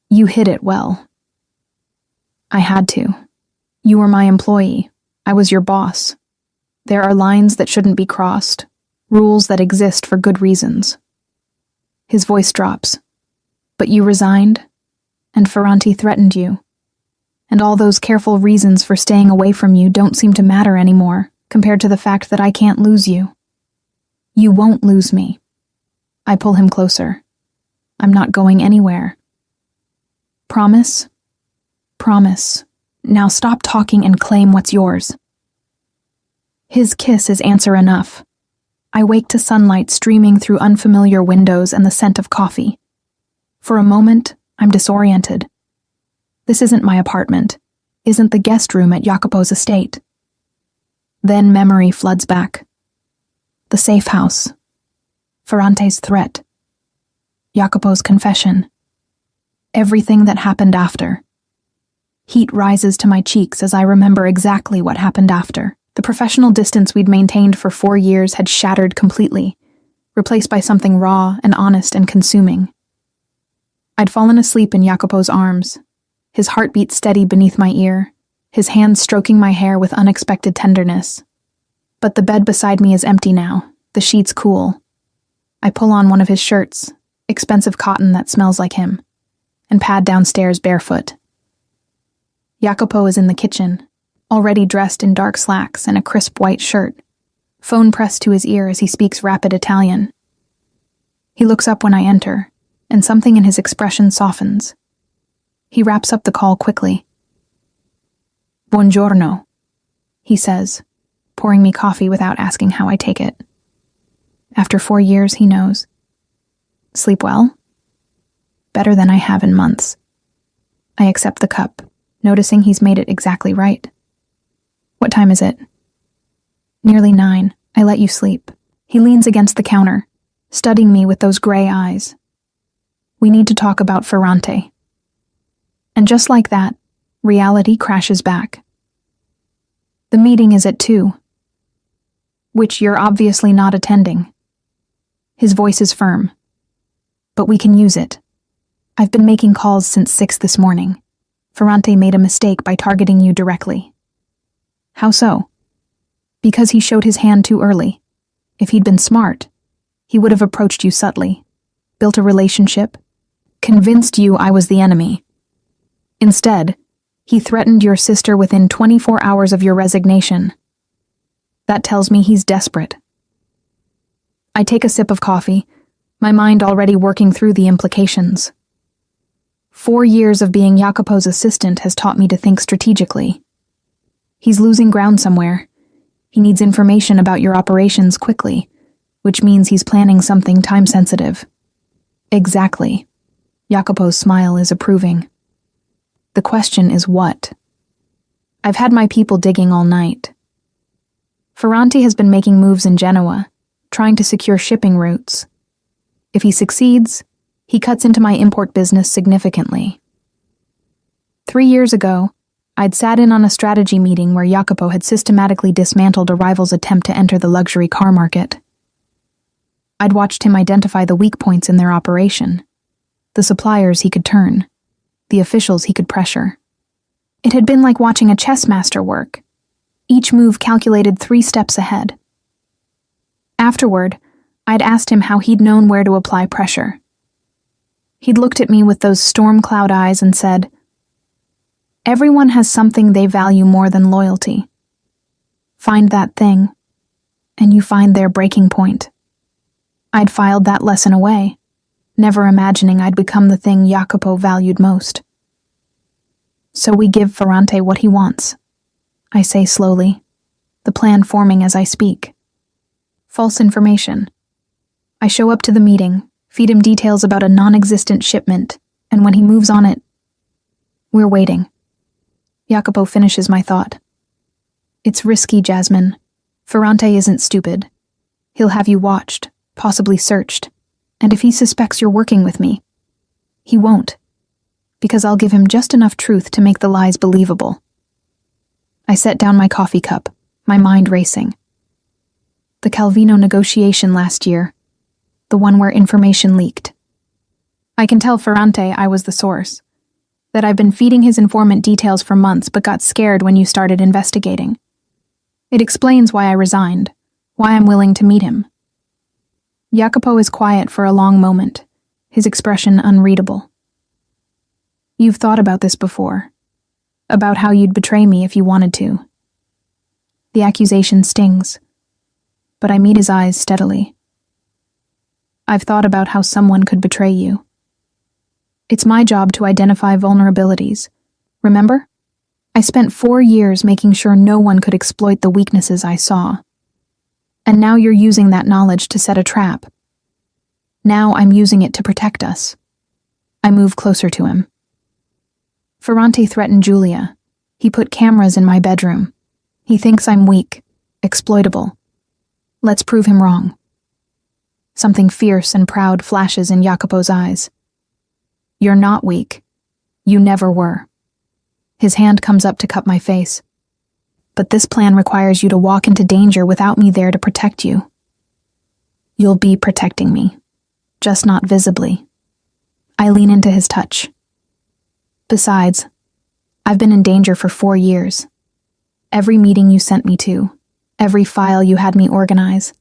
You hid it well. I had to. You were my employee. I was your boss. There are lines that shouldn't be crossed, rules that exist for good reasons. His voice drops. But you resigned, and Ferrante threatened you. And all those careful reasons for staying away from you don't seem to matter anymore, compared to the fact that I can't lose you. You won't lose me. I pull him closer. I'm not going anywhere. Promise? Promise. Now stop talking and claim what's yours. His kiss is answer enough. I wake to sunlight streaming through unfamiliar windows and the scent of coffee. For a moment, I'm disoriented. This isn't my apartment, isn't the guest room at Jacopo's estate. Then memory floods back. The safe house. Ferrante's threat. Jacopo's confession. Everything that happened after. Heat rises to my cheeks as I remember exactly what happened after. The professional distance we'd maintained for 4 years had shattered completely, replaced by something raw and honest and consuming. I'd fallen asleep in Jacopo's arms, his heartbeat steady beneath my ear, his hands stroking my hair with unexpected tenderness. But the bed beside me is empty now, the sheets cool. I pull on one of his shirts, expensive cotton that smells like him, and pad downstairs barefoot. Jacopo is in the kitchen, already dressed in dark slacks and a crisp white shirt, phone pressed to his ear as he speaks rapid Italian. He looks up when I enter, and something in his expression softens. He wraps up the call quickly. Buongiorno, he says, pouring me coffee without asking how I take it. After 4 years, he knows. Sleep well? Better than I have in months. I accept the cup, noticing he's made it exactly right. What time is it? Nearly 9. I let you sleep. He leans against the counter, studying me with those gray eyes. We need to talk about Ferrante. And just like that, reality crashes back. The meeting is at 2, which you're obviously not attending. His voice is firm. But we can use it. I've been making calls since 6 this morning. Ferrante made a mistake by targeting you directly. How so? Because he showed his hand too early. If he'd been smart, he would have approached you subtly, built a relationship, convinced you I was the enemy. Instead, he threatened your sister within 24 hours of your resignation. That tells me he's desperate. I take a sip of coffee, my mind already working through the implications. 4 years of being Jacopo's assistant has taught me to think strategically. He's losing ground somewhere. He needs information about your operations quickly, which means he's planning something time-sensitive. Exactly. Jacopo's smile is approving. The question is what? I've had my people digging all night. Ferrante has been making moves in Genoa, trying to secure shipping routes. If he succeeds, he cuts into my import business significantly. 3 years ago, I'd sat in on a strategy meeting where Jacopo had systematically dismantled a rival's attempt to enter the luxury car market. I'd watched him identify the weak points in their operation, the suppliers he could turn, the officials he could pressure. It had been like watching a chess master work, each move calculated 3 steps ahead. Afterward, I'd asked him how he'd known where to apply pressure. He'd looked at me with those storm cloud eyes and said, "Everyone has something they value more than loyalty. Find that thing, and you find their breaking point." I'd filed that lesson away, never imagining I'd become the thing Jacopo valued most. So we give Ferrante what he wants, I say slowly, the plan forming as I speak. False information. I show up to the meeting, feed him details about a non-existent shipment, and when he moves on it, we're waiting. Jacopo finishes my thought. It's risky, Jasmine. Ferrante isn't stupid. He'll have you watched, possibly searched, and if he suspects you're working with me, he won't, because I'll give him just enough truth to make the lies believable. I set down my coffee cup, my mind racing. The Calvino negotiation last year, the one where information leaked. I can tell Ferrante I was the source, That I've been feeding his informant details for months but got scared when you started investigating. It explains why I resigned, why I'm willing to meet him. Jacopo is quiet for a long moment, his expression unreadable. You've thought about this before, about how you'd betray me if you wanted to. The accusation stings, but I meet his eyes steadily. I've thought about how someone could betray you. It's my job to identify vulnerabilities. Remember? I spent 4 years making sure no one could exploit the weaknesses I saw. And now you're using that knowledge to set a trap. Now I'm using it to protect us. I move closer to him. Ferrante threatened Julia. He put cameras in my bedroom. He thinks I'm weak, exploitable. Let's prove him wrong. Something fierce and proud flashes in Jacopo's eyes. You're not weak. You never were. His hand comes up to cup my face. But this plan requires you to walk into danger without me there to protect you. You'll be protecting me, just not visibly. I lean into his touch. Besides, I've been in danger for 4 years. Every meeting you sent me to, every file you had me organize,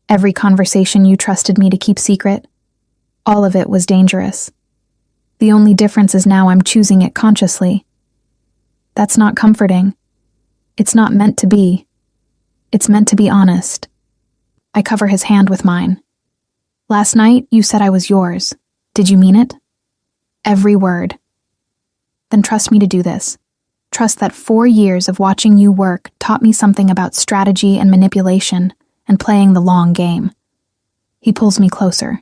every conversation you trusted me to keep secret, all of it was dangerous. The only difference is now I'm choosing it consciously. That's not comforting. It's not meant to be. It's meant to be honest. I cover his hand with mine. Last night, you said I was yours. Did you mean it? Every word. Then trust me to do this. Trust that 4 years of watching you work taught me something about strategy and manipulation and playing the long game. He pulls me closer,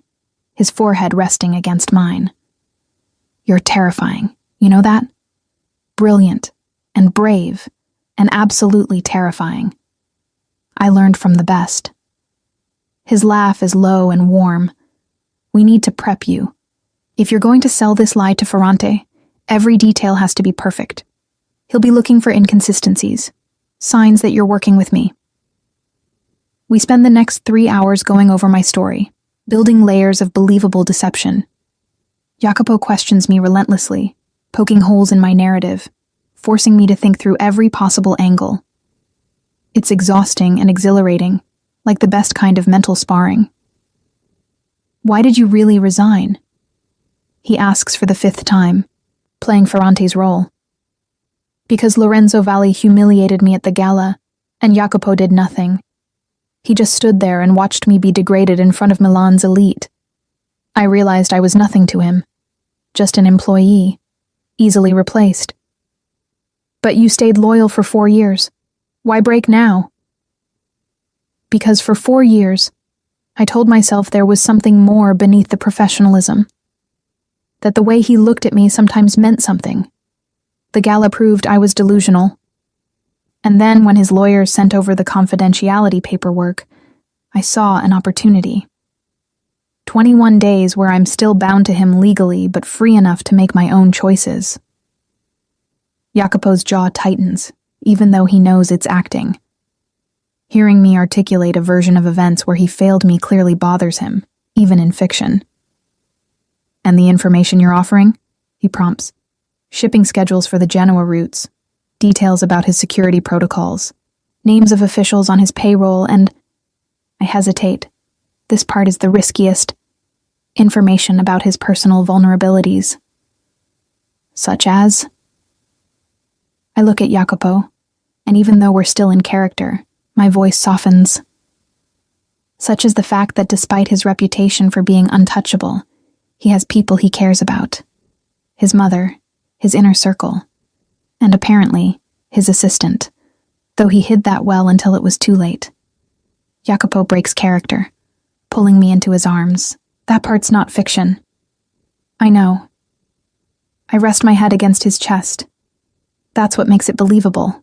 his forehead resting against mine. You're terrifying, you know that? Brilliant and brave and absolutely terrifying. I learned from the best. His laugh is low and warm. We need to prep you. If you're going to sell this lie to Ferrante, every detail has to be perfect. He'll be looking for inconsistencies, signs that you're working with me. We spend the next 3 hours going over my story, building layers of believable deception. Jacopo questions me relentlessly, poking holes in my narrative, forcing me to think through every possible angle. It's exhausting and exhilarating, like the best kind of mental sparring. Why did you really resign? He asks for the 5th time, playing Ferrante's role. Because Lorenzo Valli humiliated me at the gala, and Jacopo did nothing. He just stood there and watched me be degraded in front of Milan's elite. I realized I was nothing to him, just an employee, easily replaced. But you stayed loyal for 4 years. Why break now? Because for 4 years, I told myself there was something more beneath the professionalism. That the way he looked at me sometimes meant something. The gala proved I was delusional. And then when his lawyers sent over the confidentiality paperwork, I saw an opportunity. 21 days where I'm still bound to him legally but free enough to make my own choices. Jacopo's jaw tightens, even though he knows it's acting. Hearing me articulate a version of events where he failed me clearly bothers him, even in fiction. And the information you're offering? He prompts. Shipping schedules for the Genoa routes, details about his security protocols, names of officials on his payroll, and... I hesitate. This part is the riskiest. Information about his personal vulnerabilities. Such as... I look at Jacopo, and even though we're still in character, my voice softens. Such as the fact that despite his reputation for being untouchable, he has people he cares about. His mother, his inner circle, and apparently, his assistant, though he hid that well until it was too late. Jacopo breaks character, pulling me into his arms. That part's not fiction. I know. I rest my head against his chest. That's what makes it believable.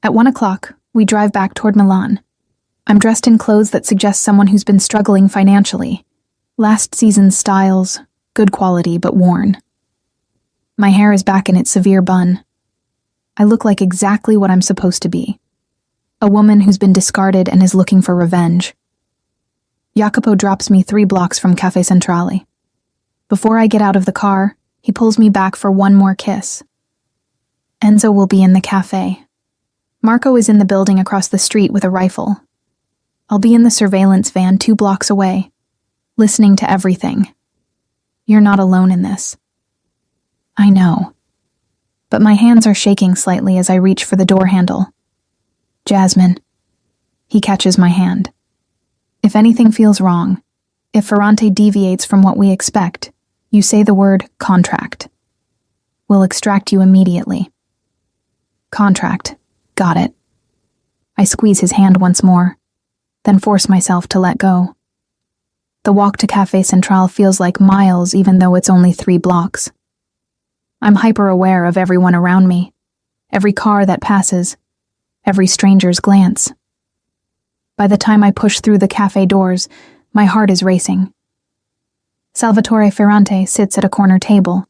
At 1 o'clock, we drive back toward Milan. I'm dressed in clothes that suggest someone who's been struggling financially. Last season's styles, good quality but worn. My hair is back in its severe bun. I look like exactly what I'm supposed to be. A woman who's been discarded and is looking for revenge. Jacopo drops me 3 blocks from Caffè Centrale. Before I get out of the car, He pulls me back for one more kiss. Enzo will be in the cafe. Marco is in the building across the street with a rifle. I'll be in the surveillance van 2 blocks away, listening to everything. You're not alone in this. I know. But my hands are shaking slightly as I reach for the door handle. Jasmine. He catches my hand. If anything feels wrong, if Ferrante deviates from what we expect, you say the word contract. We'll extract you immediately. Contract. Got it. I squeeze his hand once more, then force myself to let go. The walk to Café Central feels like miles even though it's only 3 blocks. I'm hyper-aware of everyone around me, every car that passes, every stranger's glance. By the time I push through the cafe doors, my heart is racing. Salvatore Ferrante sits at a corner table,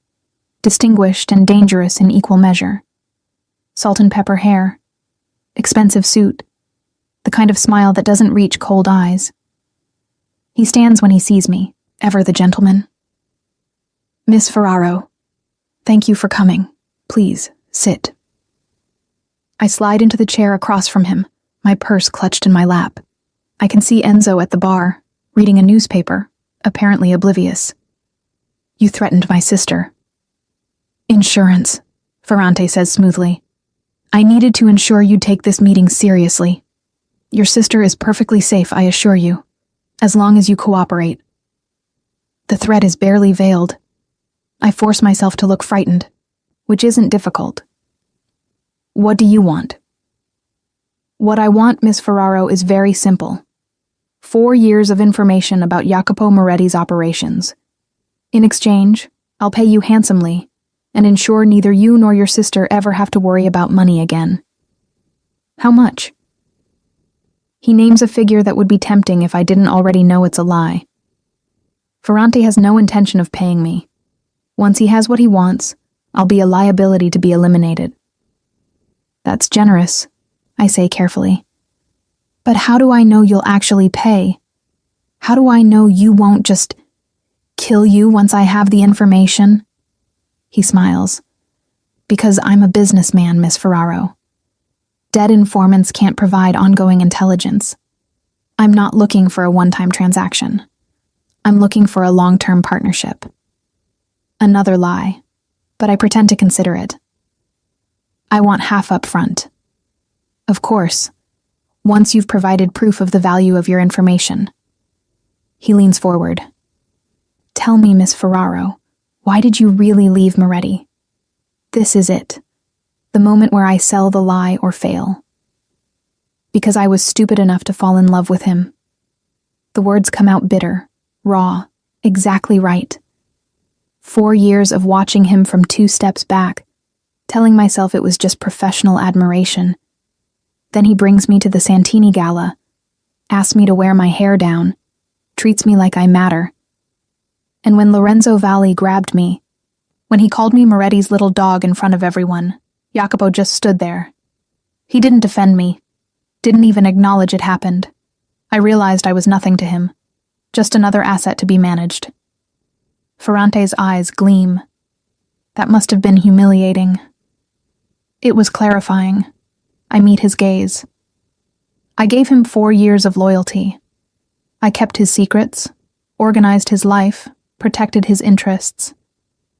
distinguished and dangerous in equal measure. Salt and pepper hair, expensive suit, the kind of smile that doesn't reach cold eyes. He stands when he sees me, ever the gentleman. Miss Ferraro, thank you for coming. Please, sit. I slide into the chair across from him, my purse clutched in my lap. I can see Enzo at the bar, reading a newspaper, apparently oblivious. You threatened my sister. Insurance, Ferrante says smoothly. I needed to ensure you'd take this meeting seriously. Your sister is perfectly safe, I assure you, as long as you cooperate. The threat is barely veiled. I force myself to look frightened, which isn't difficult. What do you want? What I want, Miss Ferraro, is very simple. 4 years of information about Jacopo Moretti's operations. In exchange, I'll pay you handsomely and ensure neither you nor your sister ever have to worry about money again. How much? He names a figure that would be tempting if I didn't already know it's a lie. Ferrante has no intention of paying me. Once he has what he wants, I'll be a liability to be eliminated. That's generous, I say carefully. But how do I know you'll actually pay? How do I know you won't just kill you once I have the information? He smiles. Because I'm a businessman, Miss Ferraro. Dead informants can't provide ongoing intelligence. I'm not looking for a one-time transaction. I'm looking for a long-term partnership. Another lie, but I pretend to consider it. I want half up front. Of course, once you've provided proof of the value of your information. He leans forward. Tell me, Miss Ferraro, why did you really leave Moretti? This is it. The moment where I sell the lie or fail. Because I was stupid enough to fall in love with him. The words come out bitter, raw, exactly right. 4 years of watching him from 2 steps back, telling myself it was just professional admiration. Then he brings me to the Santini Gala, asks me to wear my hair down, treats me like I matter. And when Lorenzo Valli grabbed me, when he called me Moretti's little dog in front of everyone, Jacopo just stood there. He didn't defend me, didn't even acknowledge it happened. I realized I was nothing to him, just another asset to be managed. Ferrante's eyes gleam. That must have been humiliating. It was clarifying. I meet his gaze. I gave him 4 years of loyalty. I kept his secrets, organized his life, protected his interests,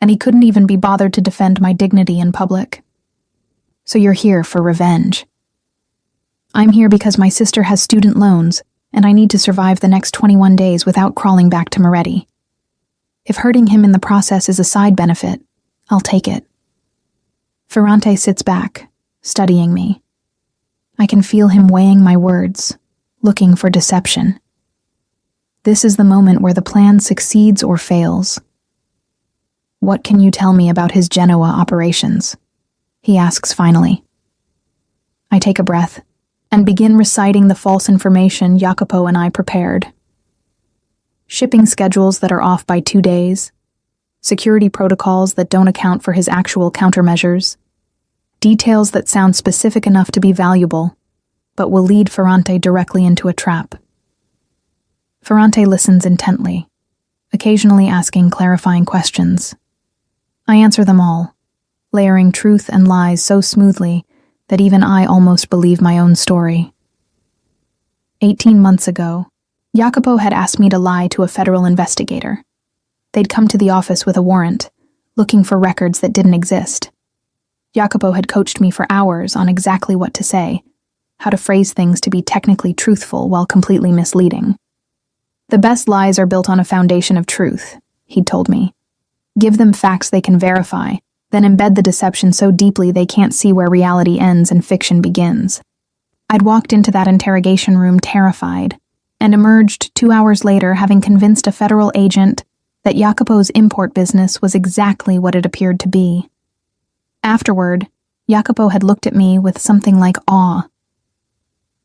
and he couldn't even be bothered to defend my dignity in public. So you're here for revenge. I'm here because my sister has student loans, and I need to survive the next 21 days without crawling back to Moretti. If hurting him in the process is a side benefit, I'll take it. Ferrante sits back, studying me. I can feel him weighing my words, looking for deception. This is the moment where the plan succeeds or fails. What can you tell me about his Genoa operations? He asks finally. I take a breath and begin reciting the false information Jacopo and I prepared. Shipping schedules that are off by 2 days, security protocols that don't account for his actual countermeasures, details that sound specific enough to be valuable, but will lead Ferrante directly into a trap. Ferrante listens intently, occasionally asking clarifying questions. I answer them all, layering truth and lies so smoothly that even I almost believe my own story. 18 months ago, Jacopo had asked me to lie to a federal investigator. They'd come to the office with a warrant, looking for records that didn't exist. Jacopo had coached me for hours on exactly what to say, how to phrase things to be technically truthful while completely misleading. The best lies are built on a foundation of truth, he'd told me. Give them facts they can verify, then embed the deception so deeply they can't see where reality ends and fiction begins. I'd walked into that interrogation room terrified, and emerged 2 hours later having convinced a federal agent that Jacopo's import business was exactly what it appeared to be. Afterward, Jacopo had looked at me with something like awe.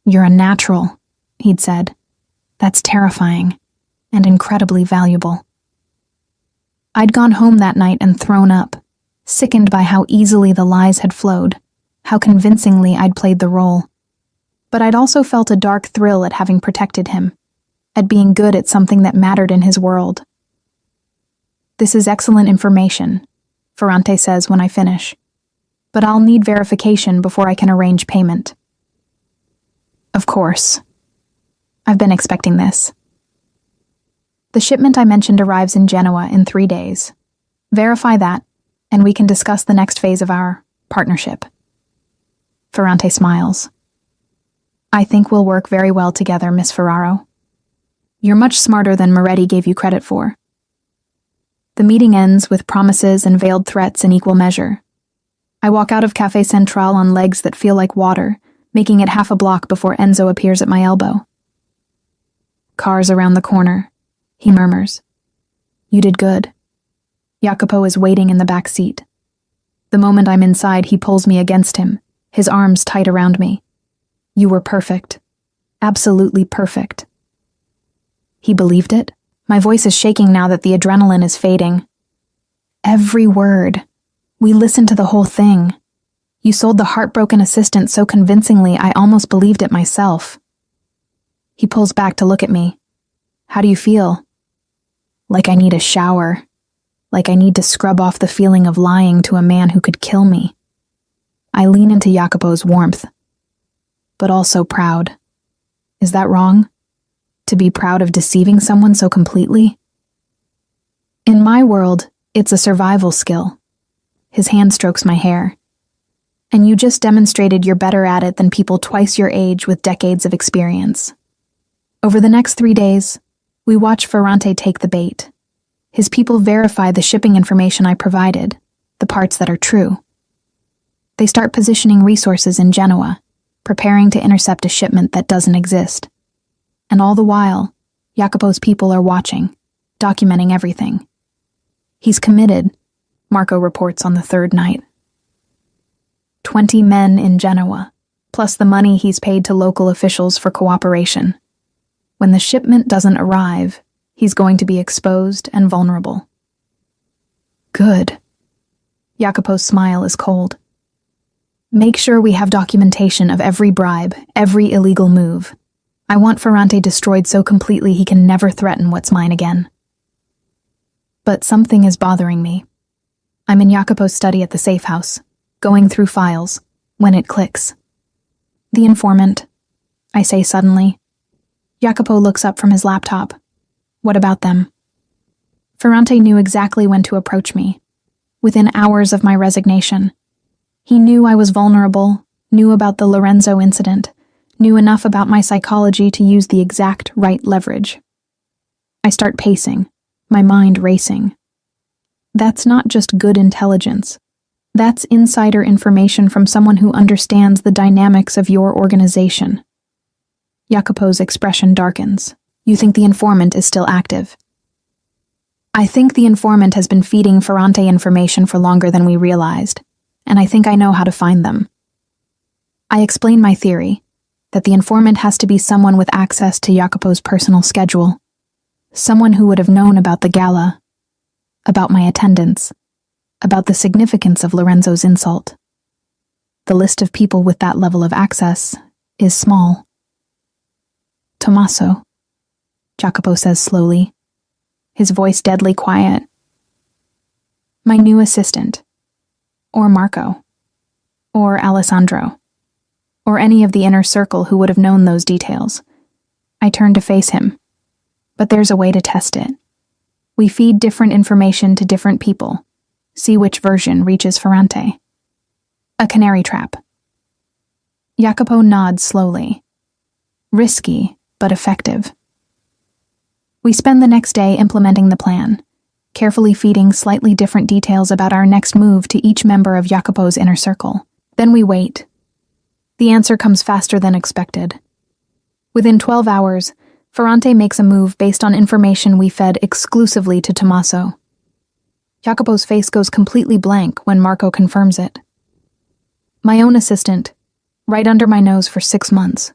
"You're a natural," he'd said. "That's terrifying, and incredibly valuable." I'd gone home that night and thrown up, sickened by how easily the lies had flowed, how convincingly I'd played the role. But I'd also felt a dark thrill at having protected him, at being good at something that mattered in his world. "This is excellent information," Ferrante says when I finish, "but I'll need verification before I can arrange payment." Of course. I've been expecting this. The shipment I mentioned arrives in Genoa in 3 days. Verify that, and we can discuss the next phase of our partnership. Ferrante smiles. "I think we'll work very well together, Miss Ferraro. You're much smarter than Moretti gave you credit for." The meeting ends with promises and veiled threats in equal measure. I walk out of Café Central on legs that feel like water, making it half a block before Enzo appears at my elbow. "Cars around the corner," he murmurs. "You did good." Jacopo is waiting in the back seat. The moment I'm inside, he pulls me against him, his arms tight around me. "You were perfect. Absolutely perfect." He believed it? My voice is shaking now that the adrenaline is fading. "Every word. We listened to the whole thing. You sold the heartbroken assistant so convincingly I almost believed it myself." He pulls back to look at me. "How do you feel?" "Like I need a shower. Like I need to scrub off the feeling of lying to a man who could kill me." I lean into Jacopo's warmth. "But also proud. Is that wrong? To be proud of deceiving someone so completely?" "In my world, it's a survival skill." His hand strokes my hair. "And you just demonstrated you're better at it than people twice your age with decades of experience." Over the next 3 days, we watch Ferrante take the bait. His people verify the shipping information I provided, the parts that are true. They start positioning resources in Genoa, preparing to intercept a shipment that doesn't exist. And all the while, Jacopo's people are watching, documenting everything. "He's committed," Marco reports on the 3rd night. 20 men in Genoa, plus the money he's paid to local officials for cooperation. When the shipment doesn't arrive, he's going to be exposed and vulnerable. "Good." Jacopo's smile is cold. "Make sure we have documentation of every bribe, every illegal move. I want Ferrante destroyed so completely he can never threaten what's mine again." But something is bothering me. I'm in Jacopo's study at the safe house, going through files, when it clicks. "The informant," I say suddenly. Jacopo looks up from his laptop. "What about them?" Ferrante knew exactly when to approach me. Within hours of my resignation. He knew I was vulnerable, knew about the Lorenzo incident, knew enough about my psychology to use the exact right leverage. I start pacing, my mind racing. That's not just good intelligence. That's insider information from someone who understands the dynamics of your organization. Jacopo's expression darkens. "You think the informant is still active?" "I think the informant has been feeding Ferrante information for longer than we realized, and I think I know how to find them." I explain my theory, that the informant has to be someone with access to Jacopo's personal schedule, someone who would have known about the gala, about my attendance, about the significance of Lorenzo's insult. The list of people with that level of access is small. "Tommaso," Jacopo says slowly, his voice deadly quiet. My new assistant. Or Marco. Or Alessandro. Or any of the inner circle who would have known those details. I turn to face him. But there's a way to test it. We feed different information to different people. See which version reaches Ferrante. A canary trap. Jacopo nods slowly. Risky, but effective. We spend the next day implementing the plan, carefully feeding slightly different details about our next move to each member of Jacopo's inner circle. Then we wait. The answer comes faster than expected. Within 12 hours, Ferrante makes a move based on information we fed exclusively to Tommaso. Jacopo's face goes completely blank when Marco confirms it. My own assistant, right under my nose for 6 months.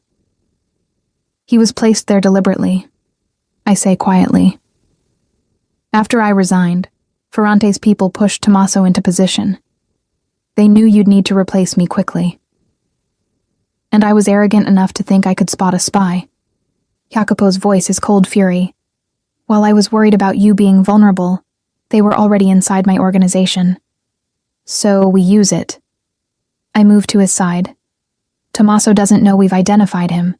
He was placed there deliberately, I say quietly. After I resigned, Ferrante's people pushed Tommaso into position. They knew you'd need to replace me quickly. And I was arrogant enough to think I could spot a spy. Jacopo's voice is cold fury. While I was worried about you being vulnerable, they were already inside my organization. So we use it. I move to his side. Tommaso doesn't know we've identified him.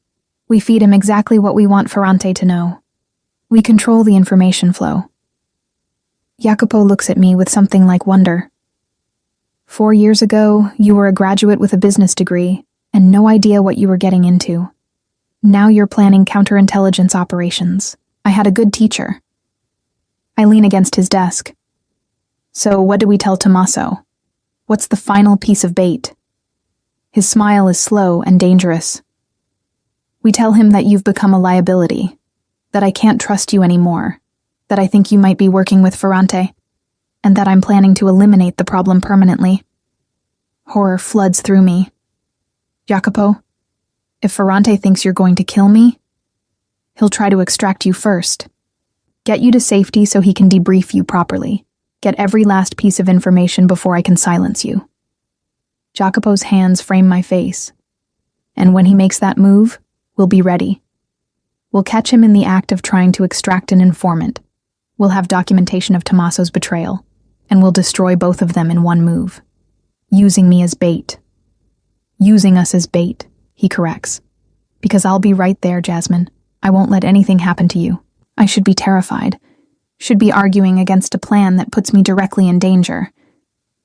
We feed him exactly what we want Ferrante to know. We control the information flow. Jacopo looks at me with something like wonder. 4 years ago, you were a graduate with a business degree and no idea what you were getting into. Now you're planning counterintelligence operations. I had a good teacher. I lean against his desk. So what do we tell Tommaso? What's the final piece of bait? His smile is slow and dangerous. We tell him that you've become a liability, that I can't trust you anymore, that I think you might be working with Ferrante, and that I'm planning to eliminate the problem permanently. Horror floods through me. Jacopo, if Ferrante thinks you're going to kill me, he'll try to extract you first. Get you to safety so he can debrief you properly. Get every last piece of information before I can silence you. Jacopo's hands frame my face. And when he makes that move, we'll be ready. We'll catch him in the act of trying to extract an informant. We'll have documentation of Tommaso's betrayal, and we'll destroy both of them in one move. Using me as bait. Using us as bait, he corrects. Because I'll be right there, Jasmine. I won't let anything happen to you. I should be terrified. Should be arguing against a plan that puts me directly in danger.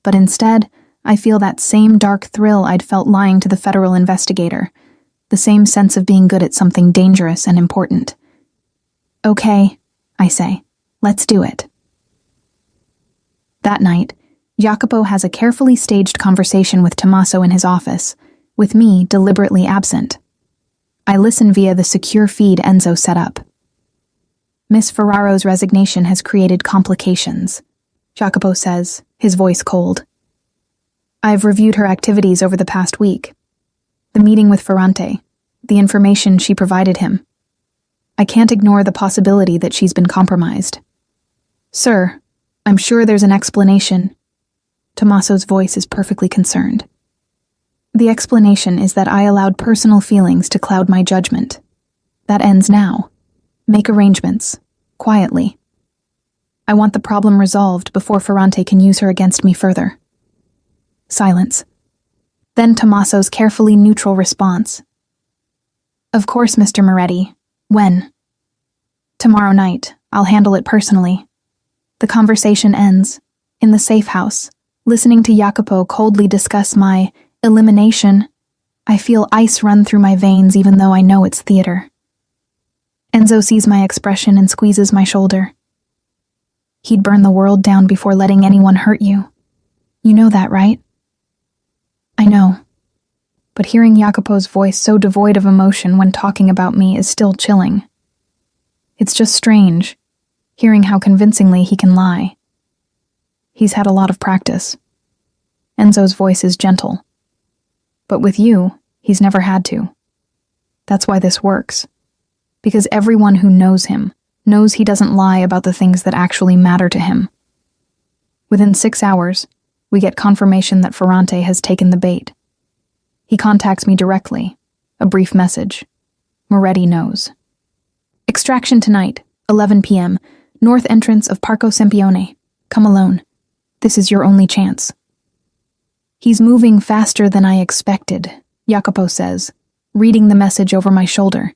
But instead, I feel that same dark thrill I'd felt lying to the federal investigator. The same sense of being good at something dangerous and important. Okay, I say. Let's do it. That night, Jacopo has a carefully staged conversation with Tommaso in his office, with me deliberately absent. I listen via the secure feed Enzo set up. Miss Ferraro's resignation has created complications, Jacopo says, his voice cold. I've reviewed her activities over the past week. The meeting with Ferrante, the information she provided him. I can't ignore the possibility that she's been compromised. Sir, I'm sure there's an explanation. Tommaso's voice is perfectly concerned. The explanation is that I allowed personal feelings to cloud my judgment. That ends now. Make arrangements, quietly. I want the problem resolved before Ferrante can use her against me further. Silence. Then Tommaso's carefully neutral response. Of course, Mr. Moretti. When? Tomorrow night. I'll handle it personally. The conversation ends, in the safe house, listening to Jacopo coldly discuss my elimination. I feel ice run through my veins even though I know it's theater. Enzo sees my expression and squeezes my shoulder. He'd burn the world down before letting anyone hurt you. You know that, right? I know. But hearing Jacopo's voice so devoid of emotion when talking about me is still chilling. It's just strange, hearing how convincingly he can lie. He's had a lot of practice. Enzo's voice is gentle. But with you, he's never had to. That's why this works. Because everyone who knows him knows he doesn't lie about the things that actually matter to him. Within 6 hours, we get confirmation that Ferrante has taken the bait. He contacts me directly, a brief message. Moretti knows. Extraction tonight, 11 p.m., north entrance of Parco Sempione. Come alone. This is your only chance. He's moving faster than I expected, Jacopo says, reading the message over my shoulder.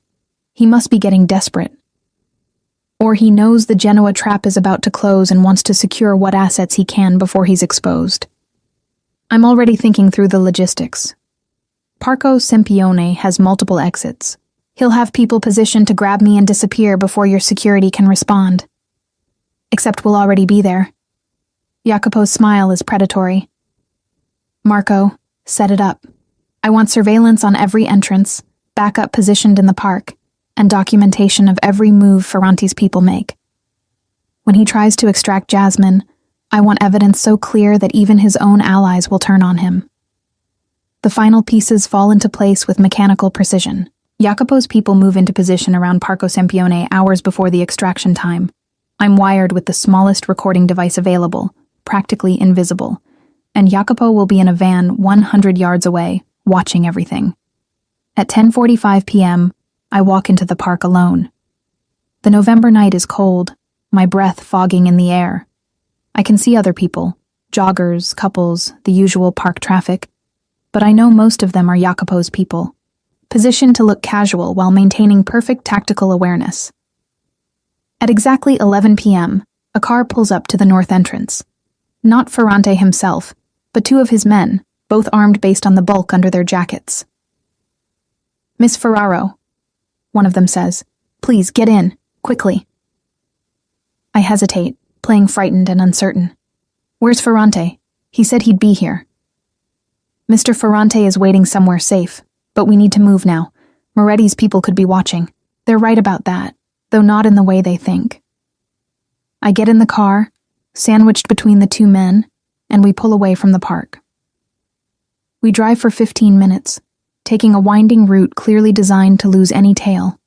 He must be getting desperate. Or he knows the Genoa trap is about to close and wants to secure what assets he can before he's exposed. I'm already thinking through the logistics. Parco Sempione has multiple exits. He'll have people positioned to grab me and disappear before your security can respond. Except we'll already be there. Jacopo's smile is predatory. Marco, set it up. I want surveillance on every entrance, backup positioned in the park, and documentation of every move Ferrante's people make. When he tries to extract Jasmine, I want evidence so clear that even his own allies will turn on him. The final pieces fall into place with mechanical precision. Jacopo's people move into position around Parco Sempione hours before the extraction time. I'm wired with the smallest recording device available, practically invisible, and Jacopo will be in a van 100 yards away, watching everything. At 10:45 p.m., I walk into the park alone. The November night is cold, my breath fogging in the air. I can see other people, joggers, couples, the usual park traffic, but I know most of them are Jacopo's people, positioned to look casual while maintaining perfect tactical awareness. At exactly 11 p.m., a car pulls up to the north entrance. Not Ferrante himself, but two of his men, both armed based on the bulk under their jackets. Miss Ferraro, one of them says, please get in, quickly. I hesitate, playing frightened and uncertain. Where's Ferrante? He said he'd be here. Mr. Ferrante is waiting somewhere safe, but we need to move now. Moretti's people could be watching. They're right about that, though not in the way they think. I get in the car, sandwiched between the two men, and we pull away from the park. We drive for 15 minutes, taking a winding route clearly designed to lose any tail.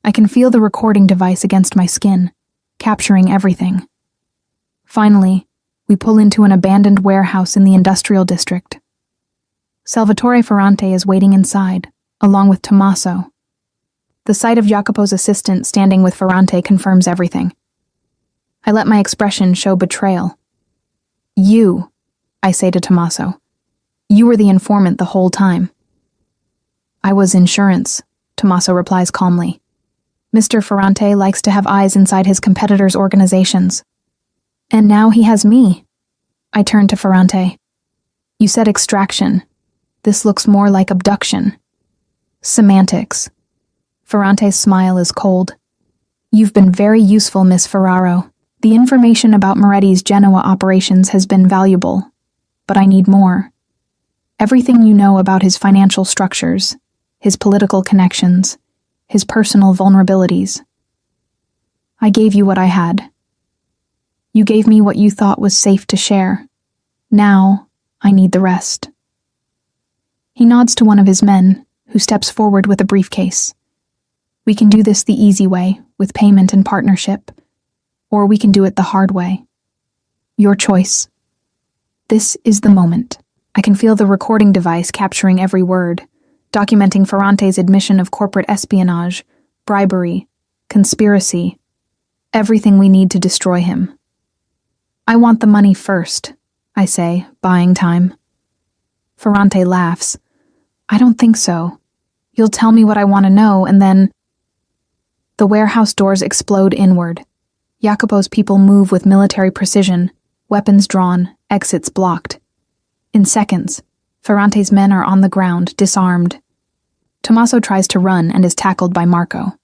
I can feel the recording device against my skin, capturing everything. Finally, we pull into an abandoned warehouse in the industrial district. Salvatore Ferrante is waiting inside, along with Tommaso. The sight of Jacopo's assistant standing with Ferrante confirms everything. I let my expression show betrayal. You, I say to Tommaso. You were the informant the whole time. I was insurance, Tommaso replies calmly. Mr. Ferrante likes to have eyes inside his competitors' organizations. And now he has me. I turn to Ferrante. You said extraction. This looks more like abduction. Semantics. Ferrante's smile is cold. You've been very useful, Miss Ferraro. The information about Moretti's Genoa operations has been valuable, but I need more. Everything you know about his financial structures, his political connections, his personal vulnerabilities. I gave you what I had. You gave me what you thought was safe to share. Now, I need the rest. He nods to one of his men, who steps forward with a briefcase. We can do this the easy way, with payment and partnership, or we can do it the hard way. Your choice. This is the moment. I can feel the recording device capturing every word, documenting Ferrante's admission of corporate espionage, bribery, conspiracy, everything we need to destroy him. I want the money first, I say, buying time. Ferrante laughs. I don't think so. You'll tell me what I want to know, and then... The warehouse doors explode inward. Jacopo's people move with military precision, weapons drawn, exits blocked. In seconds, Ferrante's men are on the ground, disarmed. Tommaso tries to run and is tackled by Marco.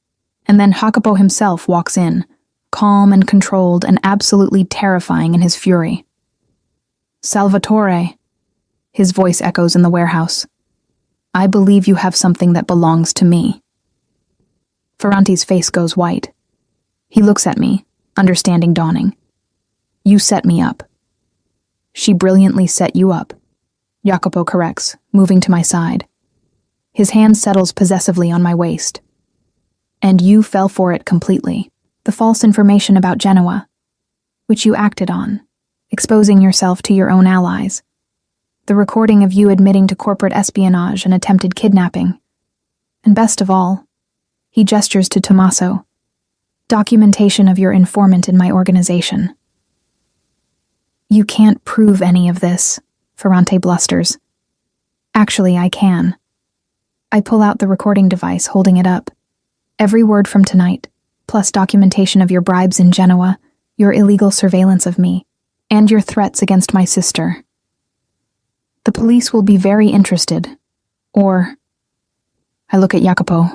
And then Jacopo himself walks in, calm and controlled and absolutely terrifying in his fury. Salvatore, his voice echoes in the warehouse. I believe you have something that belongs to me. Ferrante's face goes white. He looks at me, understanding dawning. You set me up. She brilliantly set you up, Jacopo corrects, moving to my side. His hand settles possessively on my waist. And you fell for it completely. The false information about Genoa, which you acted on, exposing yourself to your own allies. The recording of you admitting to corporate espionage and attempted kidnapping. And best of all, he gestures to Tommaso, documentation of your informant in my organization. You can't prove any of this, Ferrante blusters. Actually, I can. I pull out the recording device, holding it up. Every word from tonight, plus documentation of your bribes in Genoa, your illegal surveillance of me, and your threats against my sister. The police will be very interested. Or, I look at Jacopo.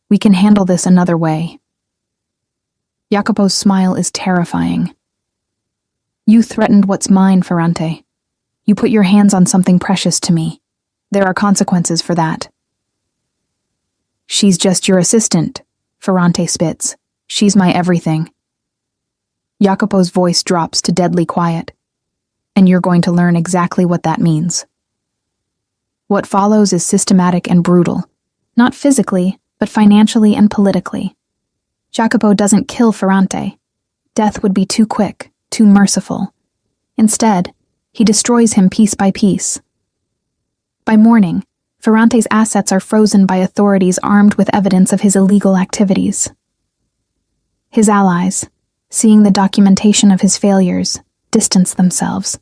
We can handle this another way. Jacopo's smile is terrifying. You threatened what's mine, Ferrante. You put your hands on something precious to me. There are consequences for that. She's just your assistant, Ferrante spits. She's my everything. Jacopo's voice drops to deadly quiet. And you're going to learn exactly what that means. What follows is systematic and brutal. Not physically, but financially and politically. Jacopo doesn't kill Ferrante. Death would be too quick, too merciful. Instead, he destroys him piece by piece. By morning, Ferrante's assets are frozen by authorities armed with evidence of his illegal activities. His allies, seeing the documentation of his failures, distance themselves.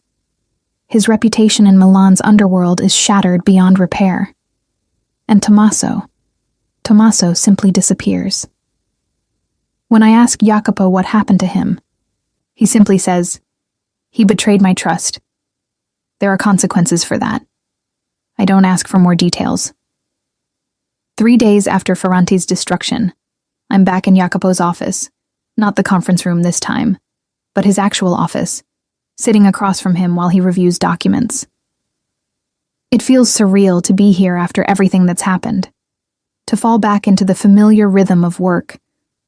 His reputation in Milan's underworld is shattered beyond repair. And Tommaso simply disappears. When I ask Jacopo what happened to him, he simply says, "He betrayed my trust. There are consequences for that." I don't ask for more details. 3 days after Ferrante's destruction, I'm back in Jacopo's office, not the conference room this time, but his actual office, sitting across from him while he reviews documents. It feels surreal to be here after everything that's happened, to fall back into the familiar rhythm of work,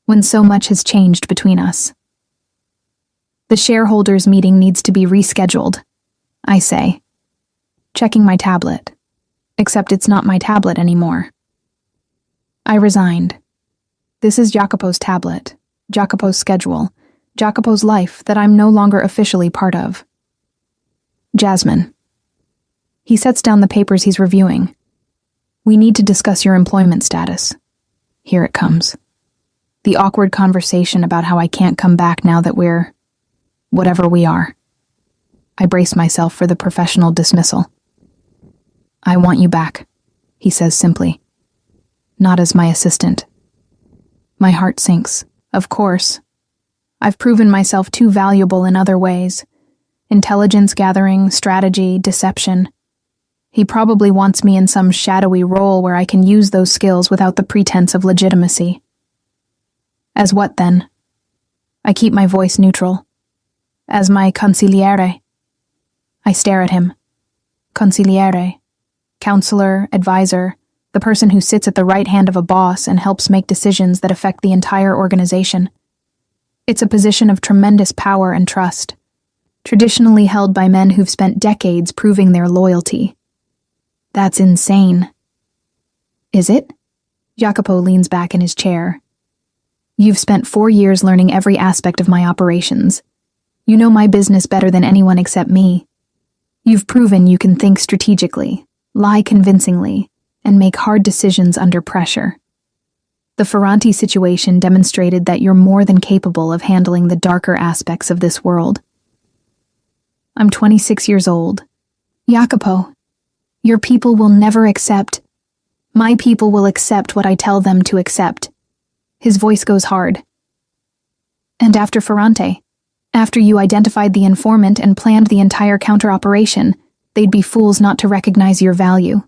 when so much has changed between us. The shareholders' meeting needs to be rescheduled, I say, checking my tablet, except it's not my tablet anymore. I resigned. This is Jacopo's tablet, Jacopo's schedule, Jacopo's life that I'm no longer officially part of. Jasmine. He sets down the papers he's reviewing. We need to discuss your employment status. Here it comes. The awkward conversation about how I can't come back now that we're whatever we are. I brace myself for the professional dismissal. I want you back, he says simply. Not as my assistant. My heart sinks. Of course. I've proven myself too valuable in other ways. Intelligence gathering, strategy, deception. He probably wants me in some shadowy role where I can use those skills without the pretense of legitimacy. As what, then? I keep my voice neutral. As my consigliere. I stare at him. Consigliere. Counselor, advisor, the person who sits at the right hand of a boss and helps make decisions that affect the entire organization. It's a position of tremendous power and trust, traditionally held by men who've spent decades proving their loyalty. That's insane. Is it? Jacopo leans back in his chair. You've spent 4 years learning every aspect of my operations. You know my business better than anyone except me. You've proven you can think strategically, lie convincingly, and make hard decisions under pressure. The Ferrante situation demonstrated that you're more than capable of handling the darker aspects of this world. I'm 26 years old. Jacopo, your people will never accept. My people will accept what I tell them to accept. His voice goes hard. And after Ferrante, after you identified the informant and planned the entire counter-operation, they'd be fools not to recognize your value.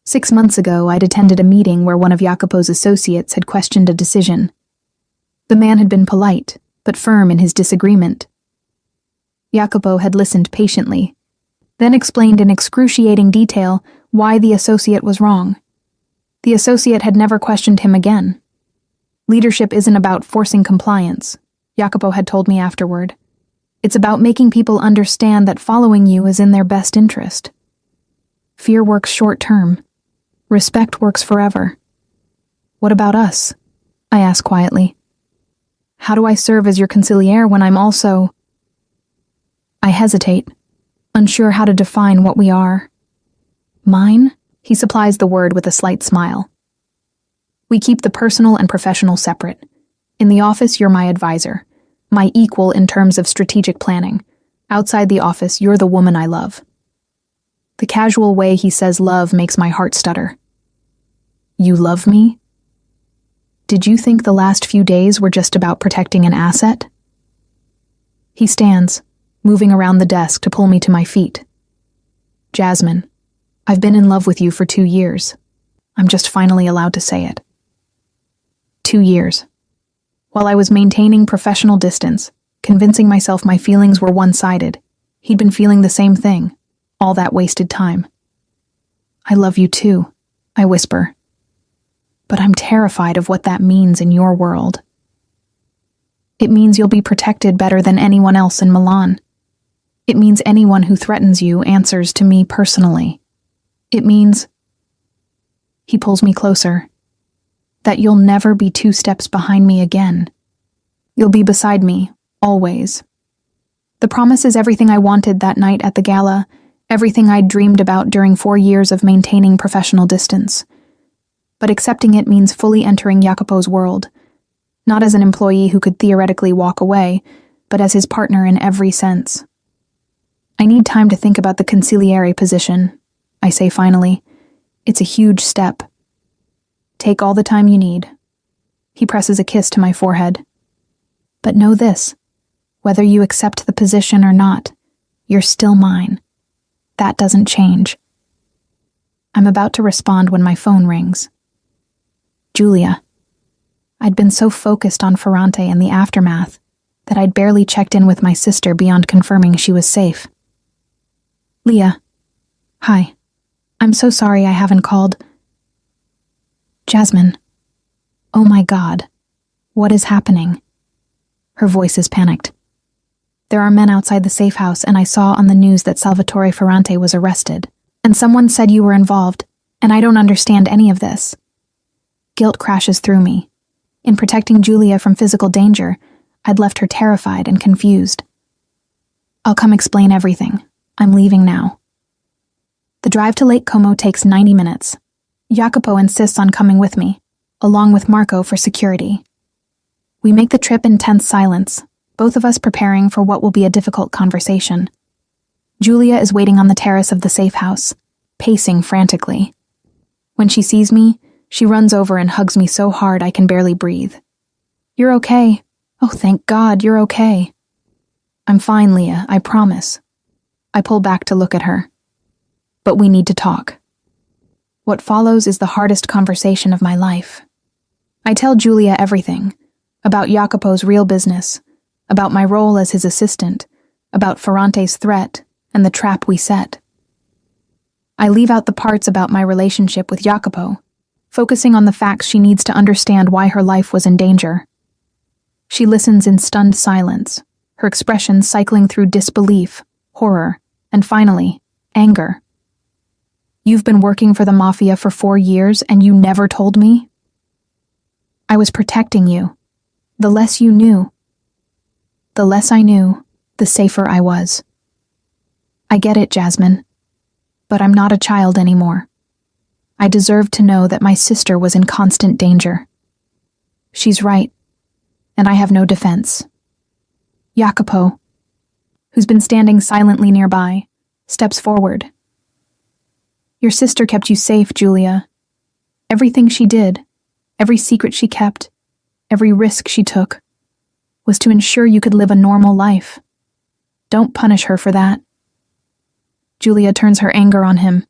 6 months ago, I'd attended a meeting where one of Jacopo's associates had questioned a decision. The man had been polite, but firm in his disagreement. Jacopo had listened patiently, then explained in excruciating detail why the associate was wrong. The associate had never questioned him again. Leadership isn't about forcing compliance, Jacopo had told me afterward. It's about making people understand that following you is in their best interest. Fear works short-term. Respect works forever. What about us? I ask quietly. How do I serve as your consigliere when I'm also... I hesitate, unsure how to define what we are. Mine? He supplies the word with a slight smile. We keep the personal and professional separate. In the office, you're my advisor. My equal in terms of strategic planning. Outside the office, you're the woman I love. The casual way he says love makes my heart stutter. You love me? Did you think the last few days were just about protecting an asset? He stands, moving around the desk to pull me to my feet. Jasmine, I've been in love with you for 2 years. I'm just finally allowed to say it. 2 years. While I was maintaining professional distance, convincing myself my feelings were one-sided, he'd been feeling the same thing, all that wasted time. I love you too, I whisper. But I'm terrified of what that means in your world. It means you'll be protected better than anyone else in Milan. It means anyone who threatens you answers to me personally. It means... He pulls me closer. That you'll never be 2 steps behind me again. You'll be beside me, always. The promise is everything I wanted that night at the gala, everything I'd dreamed about during 4 years of maintaining professional distance. But accepting it means fully entering Jacopo's world, not as an employee who could theoretically walk away, but as his partner in every sense. I need time to think about the consigliere position, I say finally. It's a huge step. Take all the time you need. He presses a kiss to my forehead. But know this, whether you accept the position or not, you're still mine. That doesn't change. I'm about to respond when my phone rings. Julia. I'd been so focused on Ferrante and the aftermath that I'd barely checked in with my sister beyond confirming she was safe. Leah. Hi. I'm so sorry I haven't called. Jasmine. Oh my God. What is happening? Her voice is panicked. There are men outside the safe house, and I saw on the news that Salvatore Ferrante was arrested. And someone said you were involved, and I don't understand any of this. Guilt crashes through me. In protecting Julia from physical danger, I'd left her terrified and confused. I'll come explain everything. I'm leaving now. The drive to Lake Como takes 90 minutes. Jacopo insists on coming with me, along with Marco for security. We make the trip in tense silence, both of us preparing for what will be a difficult conversation. Julia is waiting on the terrace of the safe house, pacing frantically. When she sees me, she runs over and hugs me so hard I can barely breathe. You're okay. Oh, thank God, you're okay. I'm fine, Leah, I promise. I pull back to look at her. But we need to talk. What follows is the hardest conversation of my life. I tell Julia everything, about Jacopo's real business, about my role as his assistant, about Ferrante's threat, and the trap we set. I leave out the parts about my relationship with Jacopo, focusing on the facts she needs to understand why her life was in danger. She listens in stunned silence, her expression cycling through disbelief, horror, and finally, anger. You've been working for the Mafia for 4 years and you never told me? I was protecting you. The less you knew. The less I knew, the safer I was. I get it, Jasmine. But I'm not a child anymore. I deserve to know that my sister was in constant danger. She's right, and I have no defense. Jacopo, who's been standing silently nearby, steps forward. Your sister kept you safe, Julia. Everything she did, every secret she kept, every risk she took, was to ensure you could live a normal life. Don't punish her for that. Julia turns her anger on him.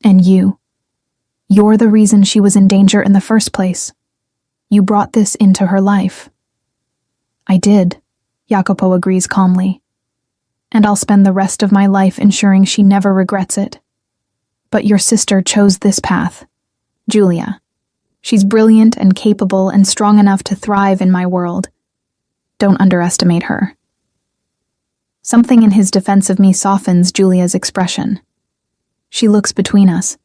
And you're the reason she was in danger in the first place. You brought this into her life. I did, Jacopo agrees calmly. And I'll spend the rest of my life ensuring she never regrets it. But your sister chose this path, Julia. She's brilliant and capable and strong enough to thrive in my world. Don't underestimate her. Something in his defense of me softens Julia's expression. She looks between us,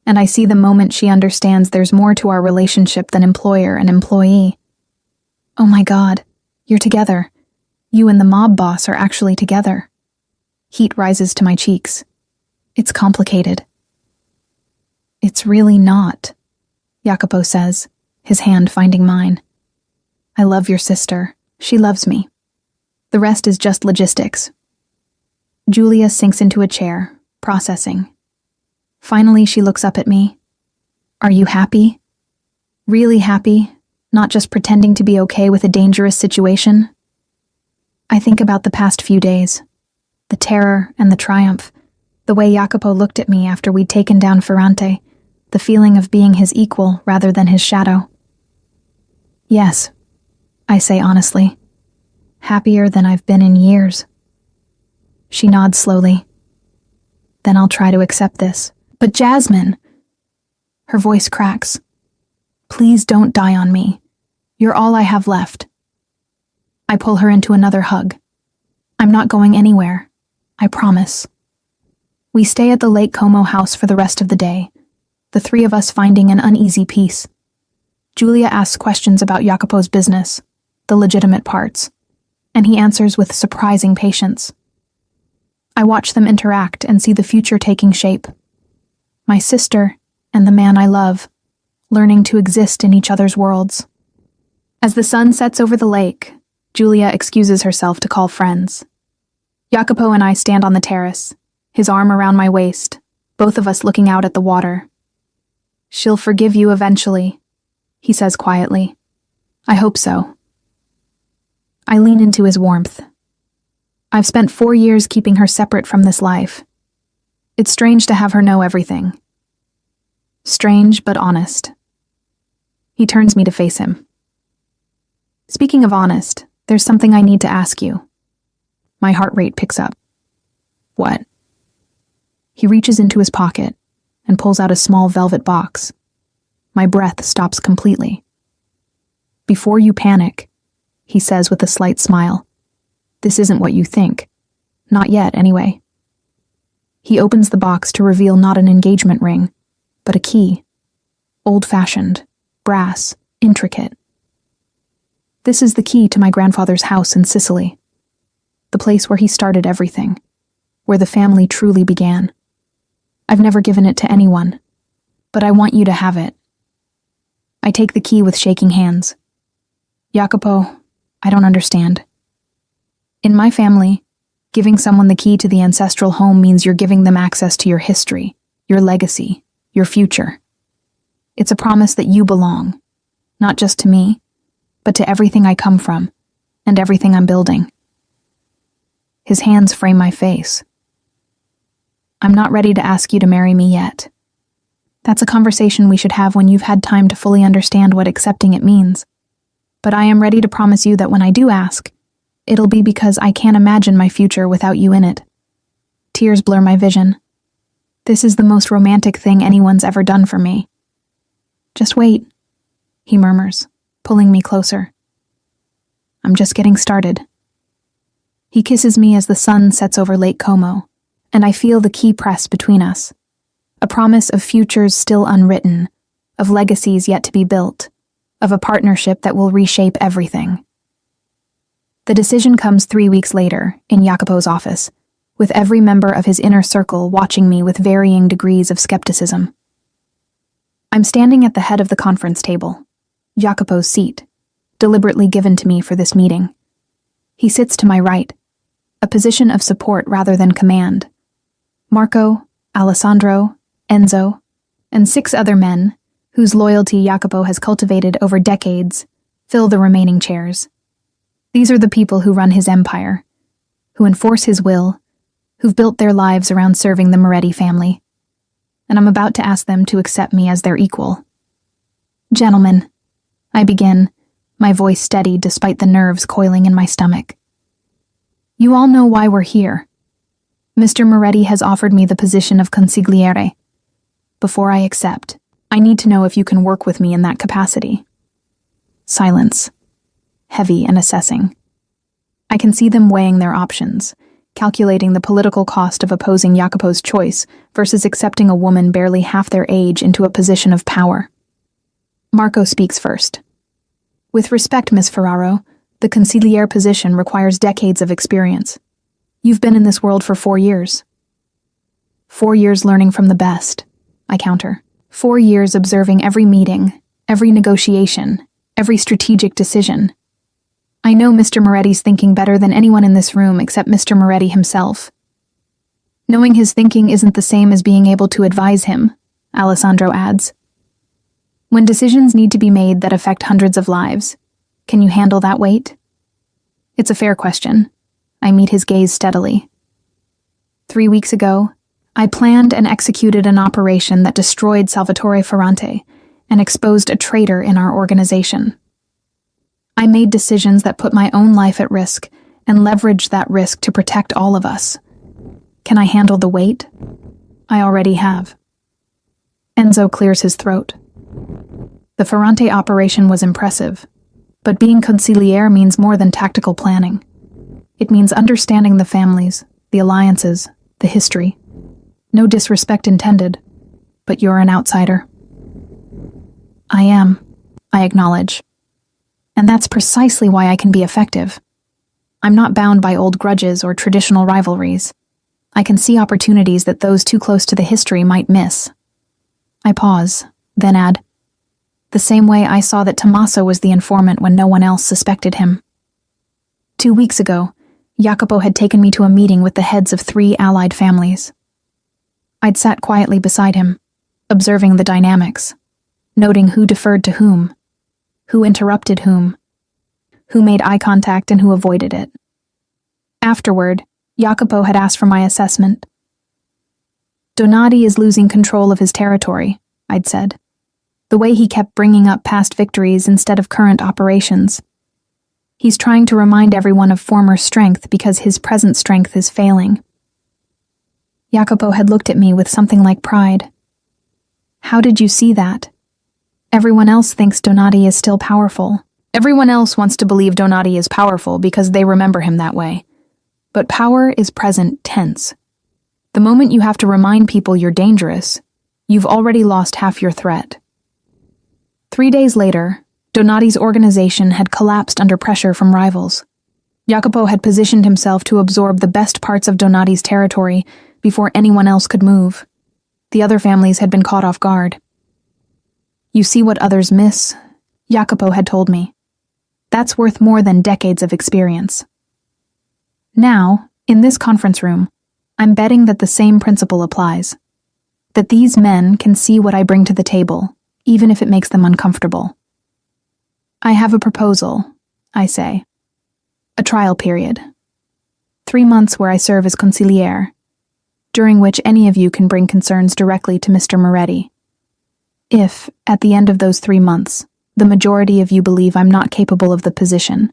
and I see the moment she understands there's more to our relationship than employer and employee. Oh my God, you're together. You and the mob boss are actually together. Heat rises to my cheeks. It's complicated. It's really not, Jacopo says, his hand finding mine. I love your sister, She loves me. The rest is just logistics. Julia sinks into a chair, processing. Finally, she looks up at me. Are you happy? Really happy? Not just pretending to be okay with a dangerous situation? I think about the past few days. The terror and the triumph. The way Jacopo looked at me after we'd taken down Ferrante. The feeling of being his equal rather than his shadow. Yes, I say honestly. Happier than I've been in years. She nods slowly. Then I'll try to accept this. But Jasmine! Her voice cracks. Please don't die on me. You're all I have left. I pull her into another hug. I'm not going anywhere. I promise. We stay at the Lake Como house for the rest of the day, the three of us finding an uneasy peace. Julia asks questions about Jacopo's business, the legitimate parts, and he answers with surprising patience. I watch them interact and see the future taking shape. My sister and the man I love, learning to exist in each other's worlds. As the sun sets over the lake, Julia excuses herself to call friends. Jacopo and I stand on the terrace, his arm around my waist, both of us looking out at the water. She'll forgive you eventually, he says quietly. I hope so. I lean into his warmth. I've spent 4 years keeping her separate from this life. It's strange to have her know everything. Strange, but honest. He turns me to face him. Speaking of honest, there's something I need to ask you. My heart rate picks up. What? He reaches into his pocket and pulls out a small velvet box. My breath stops completely. Before you panic, he says with a slight smile. This isn't what you think. Not yet, anyway. He opens the box to reveal not an engagement ring, but a key. Old-fashioned, brass, intricate. This is the key to my grandfather's house in Sicily. The place where he started everything, where the family truly began. I've never given it to anyone, but I want you to have it. I take the key with shaking hands. Jacopo, I don't understand. In my family, giving someone the key to the ancestral home means you're giving them access to your history, your legacy, your future. It's a promise that you belong, not just to me, but to everything I come from, and everything I'm building. His hands frame my face. I'm not ready to ask you to marry me yet. That's a conversation we should have when you've had time to fully understand what accepting it means. But I am ready to promise you that when I do ask, it'll be because I can't imagine my future without you in it. Tears blur my vision. This is the most romantic thing anyone's ever done for me. Just wait, he murmurs, pulling me closer. I'm just getting started. He kisses me as the sun sets over Lake Como, and I feel the key press between us. A promise of futures still unwritten, of legacies yet to be built, of a partnership that will reshape everything. The decision comes 3 weeks later, in Jacopo's office, with every member of his inner circle watching me with varying degrees of skepticism. I'm standing at the head of the conference table, Jacopo's seat, deliberately given to me for this meeting. He sits to my right, a position of support rather than command. Marco, Alessandro, Enzo, and 6 other men, whose loyalty Jacopo has cultivated over decades, fill the remaining chairs. These are the people who run his empire, who enforce his will, who've built their lives around serving the Moretti family. And I'm about to ask them to accept me as their equal. Gentlemen, I begin, my voice steady despite the nerves coiling in my stomach. You all know why we're here. Mr. Moretti has offered me the position of consigliere. Before I accept, I need to know if you can work with me in that capacity. Silence. Heavy and assessing. I can see them weighing their options, calculating the political cost of opposing Jacopo's choice versus accepting a woman barely half their age into a position of power. Marco speaks first. With respect, Miss Ferraro, the consigliere position requires decades of experience. You've been in this world for 4 years. 4 years learning from the best, I counter. 4 years observing every meeting, every negotiation, every strategic decision. I know Mr. Moretti's thinking better than anyone in this room except Mr. Moretti himself. Knowing his thinking isn't the same as being able to advise him, Alessandro adds. When decisions need to be made that affect hundreds of lives, can you handle that weight? It's a fair question. I meet his gaze steadily. 3 weeks ago, I planned and executed an operation that destroyed Salvatore Ferrante and exposed a traitor in our organization. I made decisions that put my own life at risk and leveraged that risk to protect all of us. Can I handle the weight? I already have. Enzo clears his throat. The Ferrante operation was impressive, but being consigliere means more than tactical planning. It means understanding the families, the alliances, the history. No disrespect intended, but you're an outsider. I am, I acknowledge. And that's precisely why I can be effective. I'm not bound by old grudges or traditional rivalries. I can see opportunities that those too close to the history might miss. I pause, then add, the same way I saw that Tommaso was the informant when no one else suspected him. 2 weeks ago, Jacopo had taken me to a meeting with the heads of 3 allied families. I'd sat quietly beside him, observing the dynamics, noting who deferred to whom, who interrupted whom, who made eye contact and who avoided it. Afterward, Jacopo had asked for my assessment. Donati is losing control of his territory, I'd said. The way he kept bringing up past victories instead of current operations. He's trying to remind everyone of former strength because his present strength is failing. Jacopo had looked at me with something like pride. How did you see that? Everyone else thinks Donati is still powerful. Everyone else wants to believe Donati is powerful because they remember him that way. But power is present tense. The moment you have to remind people you're dangerous, you've already lost half your threat. 3 days later, Donati's organization had collapsed under pressure from rivals. Jacopo had positioned himself to absorb the best parts of Donati's territory before anyone else could move. The other families had been caught off guard. You see what others miss, Jacopo had told me. That's worth more than decades of experience. Now, in this conference room, I'm betting that the same principle applies. That these men can see what I bring to the table, even if it makes them uncomfortable. I have a proposal, I say. A trial period. 3 months where I serve as consigliere, during which any of you can bring concerns directly to Mr. Moretti. If, at the end of those 3 months, the majority of you believe I'm not capable of the position,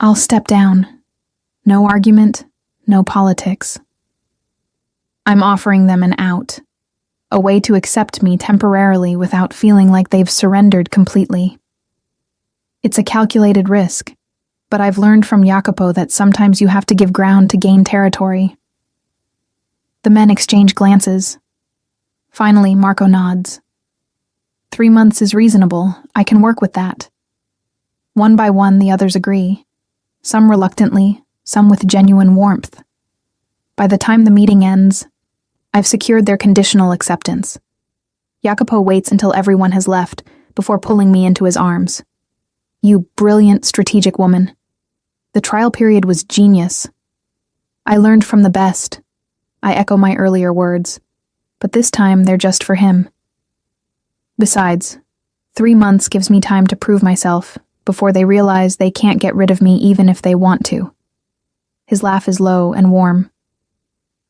I'll step down. No argument, no politics. I'm offering them an out, a way to accept me temporarily without feeling like they've surrendered completely. It's a calculated risk, but I've learned from Jacopo that sometimes you have to give ground to gain territory. The men exchange glances. Finally, Marco nods. 3 months is reasonable. I can work with that. One by one, the others agree. Some reluctantly, some with genuine warmth. By the time the meeting ends, I've secured their conditional acceptance. Jacopo waits until everyone has left before pulling me into his arms. You brilliant, strategic woman. The trial period was genius. I learned from the best. I echo my earlier words, but this time they're just for him. Besides, 3 months gives me time to prove myself before they realize they can't get rid of me even if they want to. His laugh is low and warm.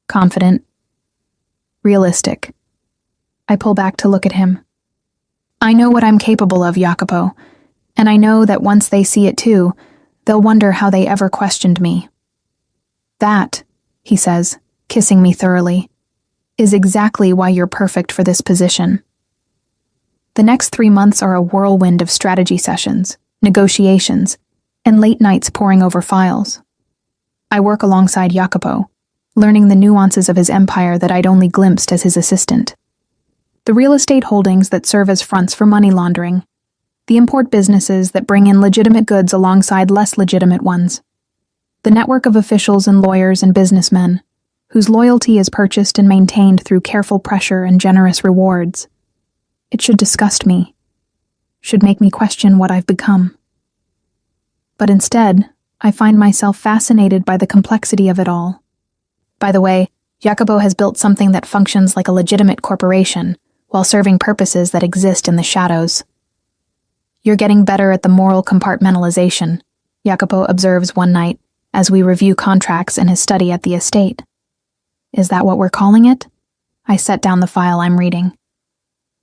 Confident. Realistic. I pull back to look at him. I know what I'm capable of, Jacopo, and I know that once they see it too, they'll wonder how they ever questioned me. That, he says, kissing me thoroughly, is exactly why you're perfect for this position. The next 3 months are a whirlwind of strategy sessions, negotiations, and late nights poring over files. I work alongside Jacopo, learning the nuances of his empire that I'd only glimpsed as his assistant. The real estate holdings that serve as fronts for money laundering, the import businesses that bring in legitimate goods alongside less legitimate ones, the network of officials and lawyers and businessmen, whose loyalty is purchased and maintained through careful pressure and generous rewards. It should disgust me, should make me question what I've become. But instead, I find myself fascinated by the complexity of it all. By the way, Jacopo has built something that functions like a legitimate corporation, while serving purposes that exist in the shadows. You're getting better at the moral compartmentalization, Jacopo observes one night as we review contracts in his study at the estate. Is that what we're calling it? I set down the file I'm reading.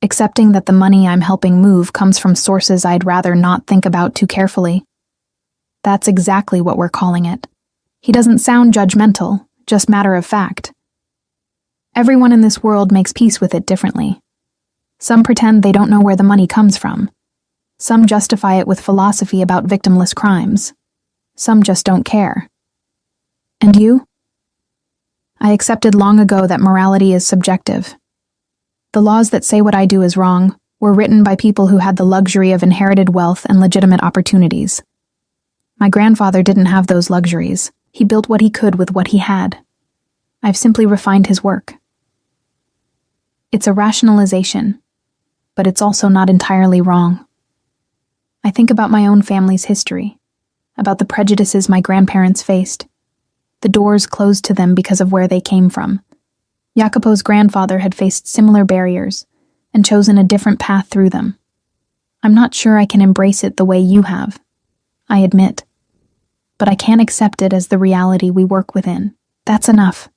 Accepting that the money I'm helping move comes from sources I'd rather not think about too carefully. That's exactly what we're calling it. He doesn't sound judgmental, just matter of fact. Everyone in this world makes peace with it differently. Some pretend they don't know where the money comes from. Some justify it with philosophy about victimless crimes. Some just don't care. And you? I accepted long ago that morality is subjective. The laws that say what I do is wrong were written by people who had the luxury of inherited wealth and legitimate opportunities. My grandfather didn't have those luxuries. He built what he could with what he had. I've simply refined his work. It's a rationalization, but it's also not entirely wrong. I think about my own family's history, about the prejudices my grandparents faced, the doors closed to them because of where they came from. Jacopo's grandfather had faced similar barriers and chosen a different path through them. I'm not sure I can embrace it the way you have, I admit, but I can accept it as the reality we work within. That's enough.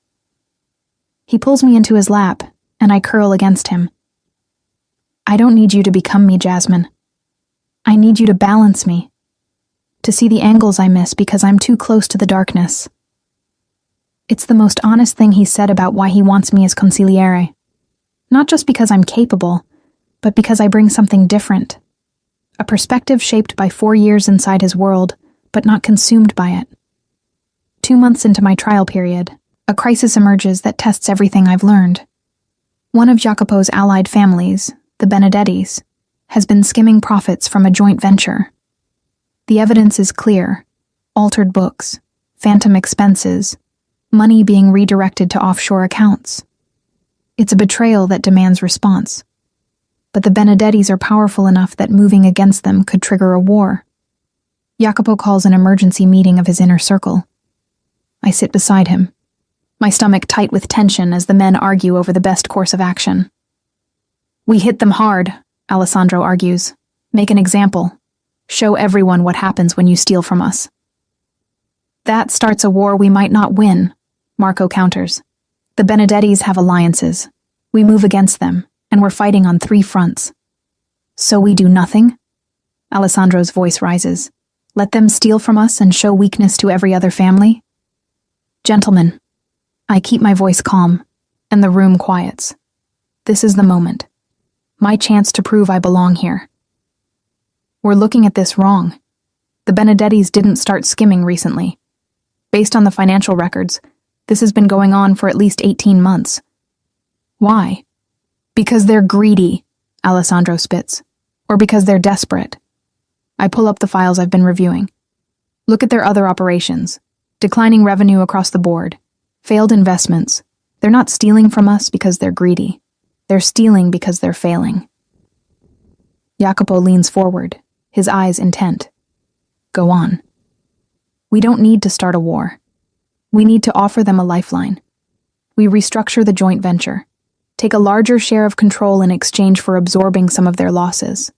He pulls me into his lap, and I curl against him. I don't need you to become me, Jasmine. I need you to balance me, to see the angles I miss because I'm too close to the darkness. It's the most honest thing he's said about why he wants me as consigliere. Not just because I'm capable, but because I bring something different. A perspective shaped by 4 years inside his world, but not consumed by it. 2 months into my trial period, a crisis emerges that tests everything I've learned. One of Jacopo's allied families, the Identities, has been skimming profits from a joint venture. The evidence is clear: altered books, phantom expenses, money being redirected to offshore accounts. It's a betrayal that demands response. But the Identities are powerful enough that moving against them could trigger a war. Jacopo calls an emergency meeting of his inner circle. I sit beside him, my stomach tight with tension as the men argue over the best course of action. We hit them hard, Alessandro argues. Make an example. Show everyone what happens when you steal from us. That starts a war we might not win, Marco counters. The Identities have alliances. We move against them, and we're fighting on 3 fronts. So we do nothing? Alessandro's voice rises. Let them steal from us and show weakness to every other family? Gentlemen, I keep my voice calm, and the room quiets. This is the moment. My chance to prove I belong here. We're looking at this wrong. The Identities didn't start skimming recently. Based on the financial records, this has been going on for at least 18 months. Why? Because they're greedy, Alessandro spits. Or because they're desperate. I pull up the files I've been reviewing. Look at their other operations. Declining revenue across the board. Failed investments. They're not stealing from us because they're greedy. They're stealing because they're failing. Jacopo leans forward, his eyes intent. Go on. We don't need to start a war. We need to offer them a lifeline. We restructure the joint venture. Take a larger share of control in exchange for absorbing some of their losses.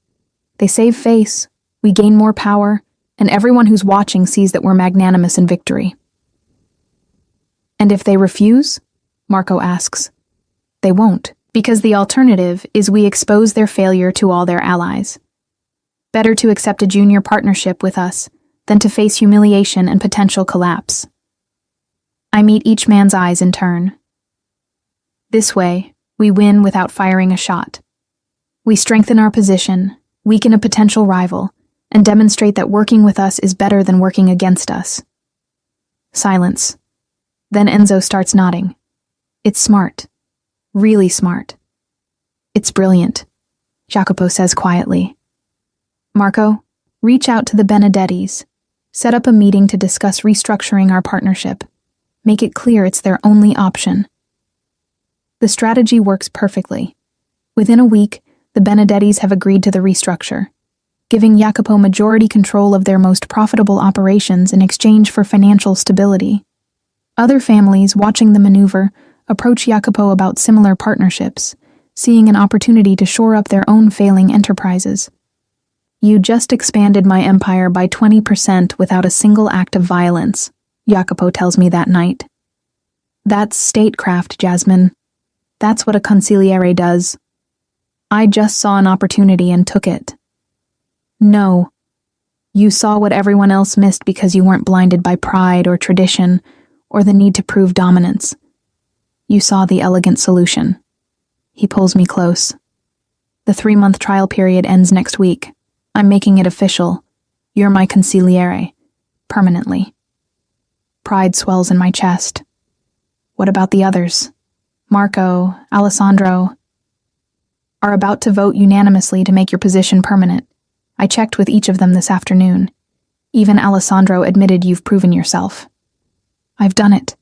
They save face, we gain more power, and everyone who's watching sees that we're magnanimous in victory. And if they refuse? Marco asks. They won't, because the alternative is we expose their failure to all their allies. Better to accept a junior partnership with us than to face humiliation and potential collapse. I meet each man's eyes in turn. This way, we win without firing a shot. We strengthen our position, weaken a potential rival, and demonstrate that working with us is better than working against us. Silence. Then Enzo starts nodding. It's smart. Really smart. It's brilliant, Jacopo says quietly. Marco, reach out to the Identities. Set up a meeting to discuss restructuring our partnership. Make it clear it's their only option. The strategy works perfectly. Within a week, the Identities have agreed to the restructure. giving Jacopo majority control of their most profitable operations in exchange for financial stability. Other families, watching the maneuver, approach Jacopo about similar partnerships, seeing an opportunity to shore up their own failing enterprises. "You just expanded my empire by 20% without a single act of violence," Jacopo tells me that night. "That's statecraft, Jasmine. That's what a consigliere does. I just saw an opportunity and took it." "No. You saw what everyone else missed because you weren't blinded by pride or tradition or the need to prove dominance. You saw the elegant solution." He pulls me close. "The 3-month trial period ends next week. I'm making it official. You're my consigliere. Permanently." Pride swells in my chest. "What about the others? Marco, Alessandro are about to vote unanimously to make your position permanent. I checked with each of them this afternoon. Even Alessandro admitted you've proven yourself." "I've done it.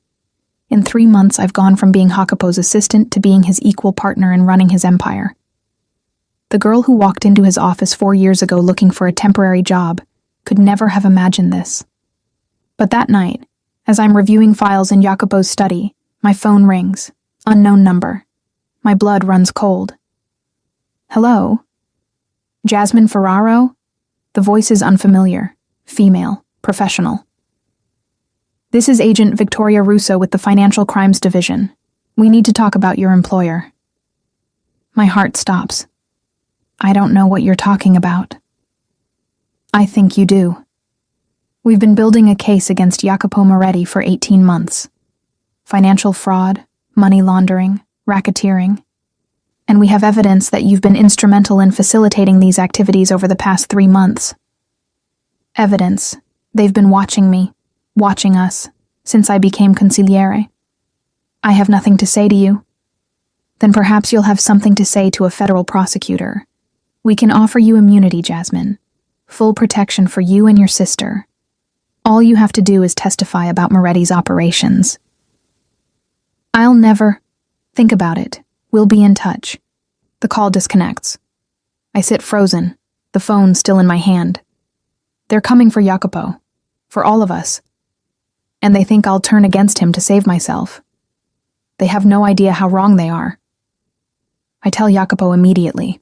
In 3 months, I've gone from being Jacopo's assistant to being his equal partner in running his empire." The girl who walked into his office 4 years ago looking for a temporary job could never have imagined this. But that night, as I'm reviewing files in Jacopo's study, my phone rings. Unknown number. My blood runs cold. "Hello? Jasmine Ferraro?" The voice is unfamiliar. Female. Professional. "This is Agent Victoria Russo with the Financial Crimes Division. We need to talk about your employer." My heart stops. "I don't know what you're talking about." "I think you do. We've been building a case against Jacopo Moretti for 18 months. Financial fraud, money laundering, racketeering. And we have evidence that you've been instrumental in facilitating these activities over the past 3 months. Evidence. They've been watching me, watching us, since I became consigliere. I have nothing to say to you. Then perhaps you'll have something to say to a federal prosecutor. We can offer you immunity, Jasmine. Full protection for you and your sister. All you have to do is testify about Moretti's operations." "I'll never..." "Think about it. We'll be in touch." The call disconnects. I sit frozen, the phone still in my hand. They're coming for Jacopo. For all of us. And they think I'll turn against him to save myself. They have no idea how wrong they are. I tell Jacopo immediately.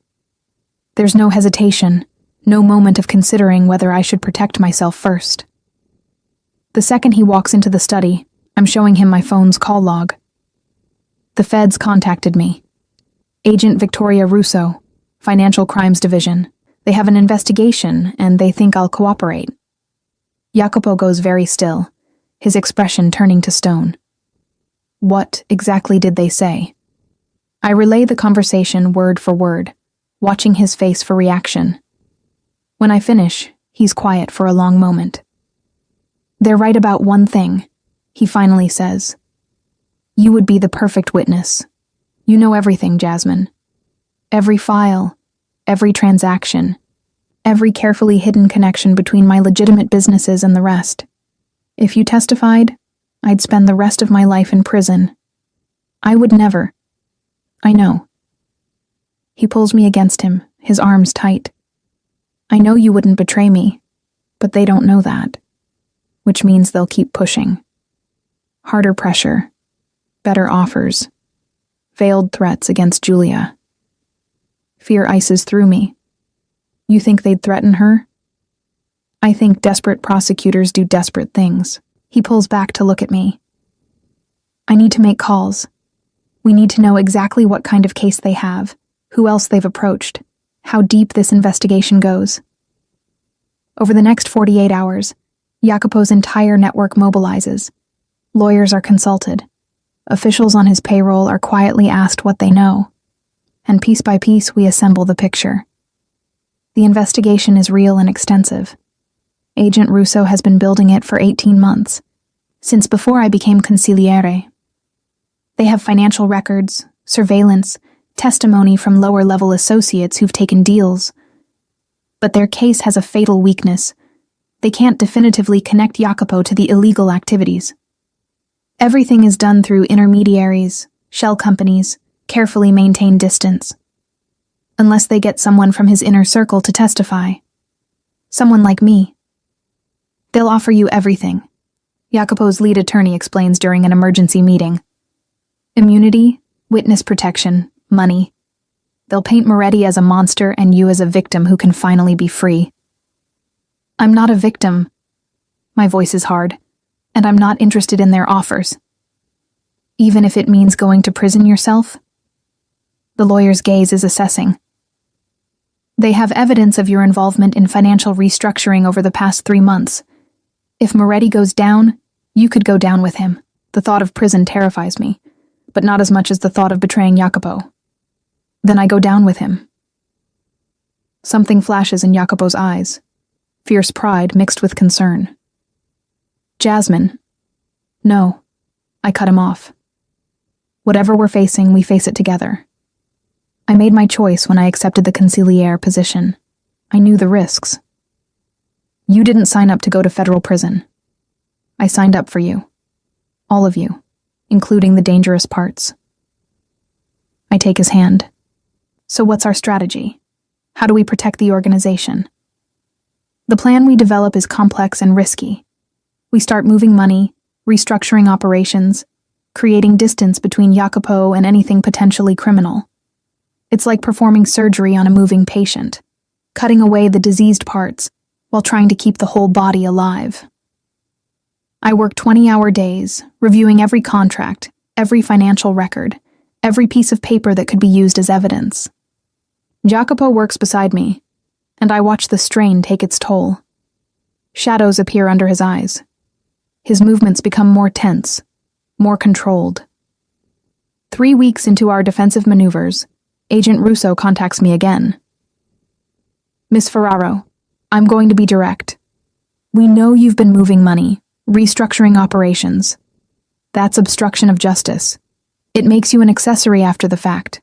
There's no hesitation, no moment of considering whether I should protect myself first. The second he walks into the study, I'm showing him my phone's call log. The feds contacted me. Agent Victoria Russo, Financial Crimes Division. They have an investigation, and they think I'll cooperate. Jacopo goes very still, his expression turning to stone. What exactly did they say? I relay the conversation word for word, watching his face for reaction. When I finish, he's quiet for a long moment. They're right about one thing, he finally says. You would be the perfect witness. You know everything, Jasmine. Every file, every transaction, every carefully hidden connection between my legitimate businesses and the rest. If you testified, I'd spend the rest of my life in prison. I would never. I know. He pulls me against him, his arms tight. I know you wouldn't betray me, but they don't know that, which means they'll keep pushing. Harder pressure, better offers, veiled threats against Julia. Fear ices through me. You think they'd threaten her? I think desperate prosecutors do desperate things. He pulls back to look at me. I need to make calls. We need to know exactly what kind of case they have, who else they've approached, how deep this investigation goes. Over the next 48 hours, Jacopo's entire network mobilizes. Lawyers are consulted. Officials on his payroll are quietly asked what they know. And piece by piece, we assemble the picture. The investigation is real and extensive. Agent Russo has been building it for 18 months, since before I became consigliere. They have financial records, surveillance, testimony from lower-level associates who've taken deals. But their case has a fatal weakness. They can't definitively connect Jacopo to the illegal activities. Everything is done through intermediaries, shell companies, carefully maintained distance. Unless they get someone from his inner circle to testify, Someone like me. They'll offer you everything, Jacopo's lead attorney explains during an emergency meeting. Immunity, witness protection, money. They'll paint Moretti as a monster and you as a victim who can finally be free. I'm not a victim. My voice is hard, and I'm not interested in their offers. Even if it means going to prison yourself? The lawyer's gaze is assessing. They have evidence of your involvement in financial restructuring over the past 3 months. If Moretti goes down, you could go down with him. The thought of prison terrifies me, but not as much as the thought of betraying Jacopo. Then I go down with him. Something flashes in Jacopo's eyes, fierce pride mixed with concern. Jasmine. No, I cut him off. Whatever we're facing, we face it together. I made my choice when I accepted the consigliere position. I knew the risks. You didn't sign up to go to federal prison. I signed up for you. All of you, including the dangerous parts. I take his hand. So what's our strategy? How do we protect the organization? The plan we develop is complex and risky. We start moving money, restructuring operations, creating distance between Jacopo and anything potentially criminal. It's like performing surgery on a moving patient, cutting away the diseased parts while trying to keep the whole body alive. I work 20-hour days, reviewing every contract, every financial record, every piece of paper that could be used as evidence. Jacopo works beside me, and I watch the strain take its toll. Shadows appear under his eyes. His movements become more tense, more controlled. 3 weeks into our defensive maneuvers, Agent Russo contacts me again. Miss Ferraro, I'm going to be direct. We know you've been moving money, restructuring operations. That's obstruction of justice. It makes you an accessory after the fact.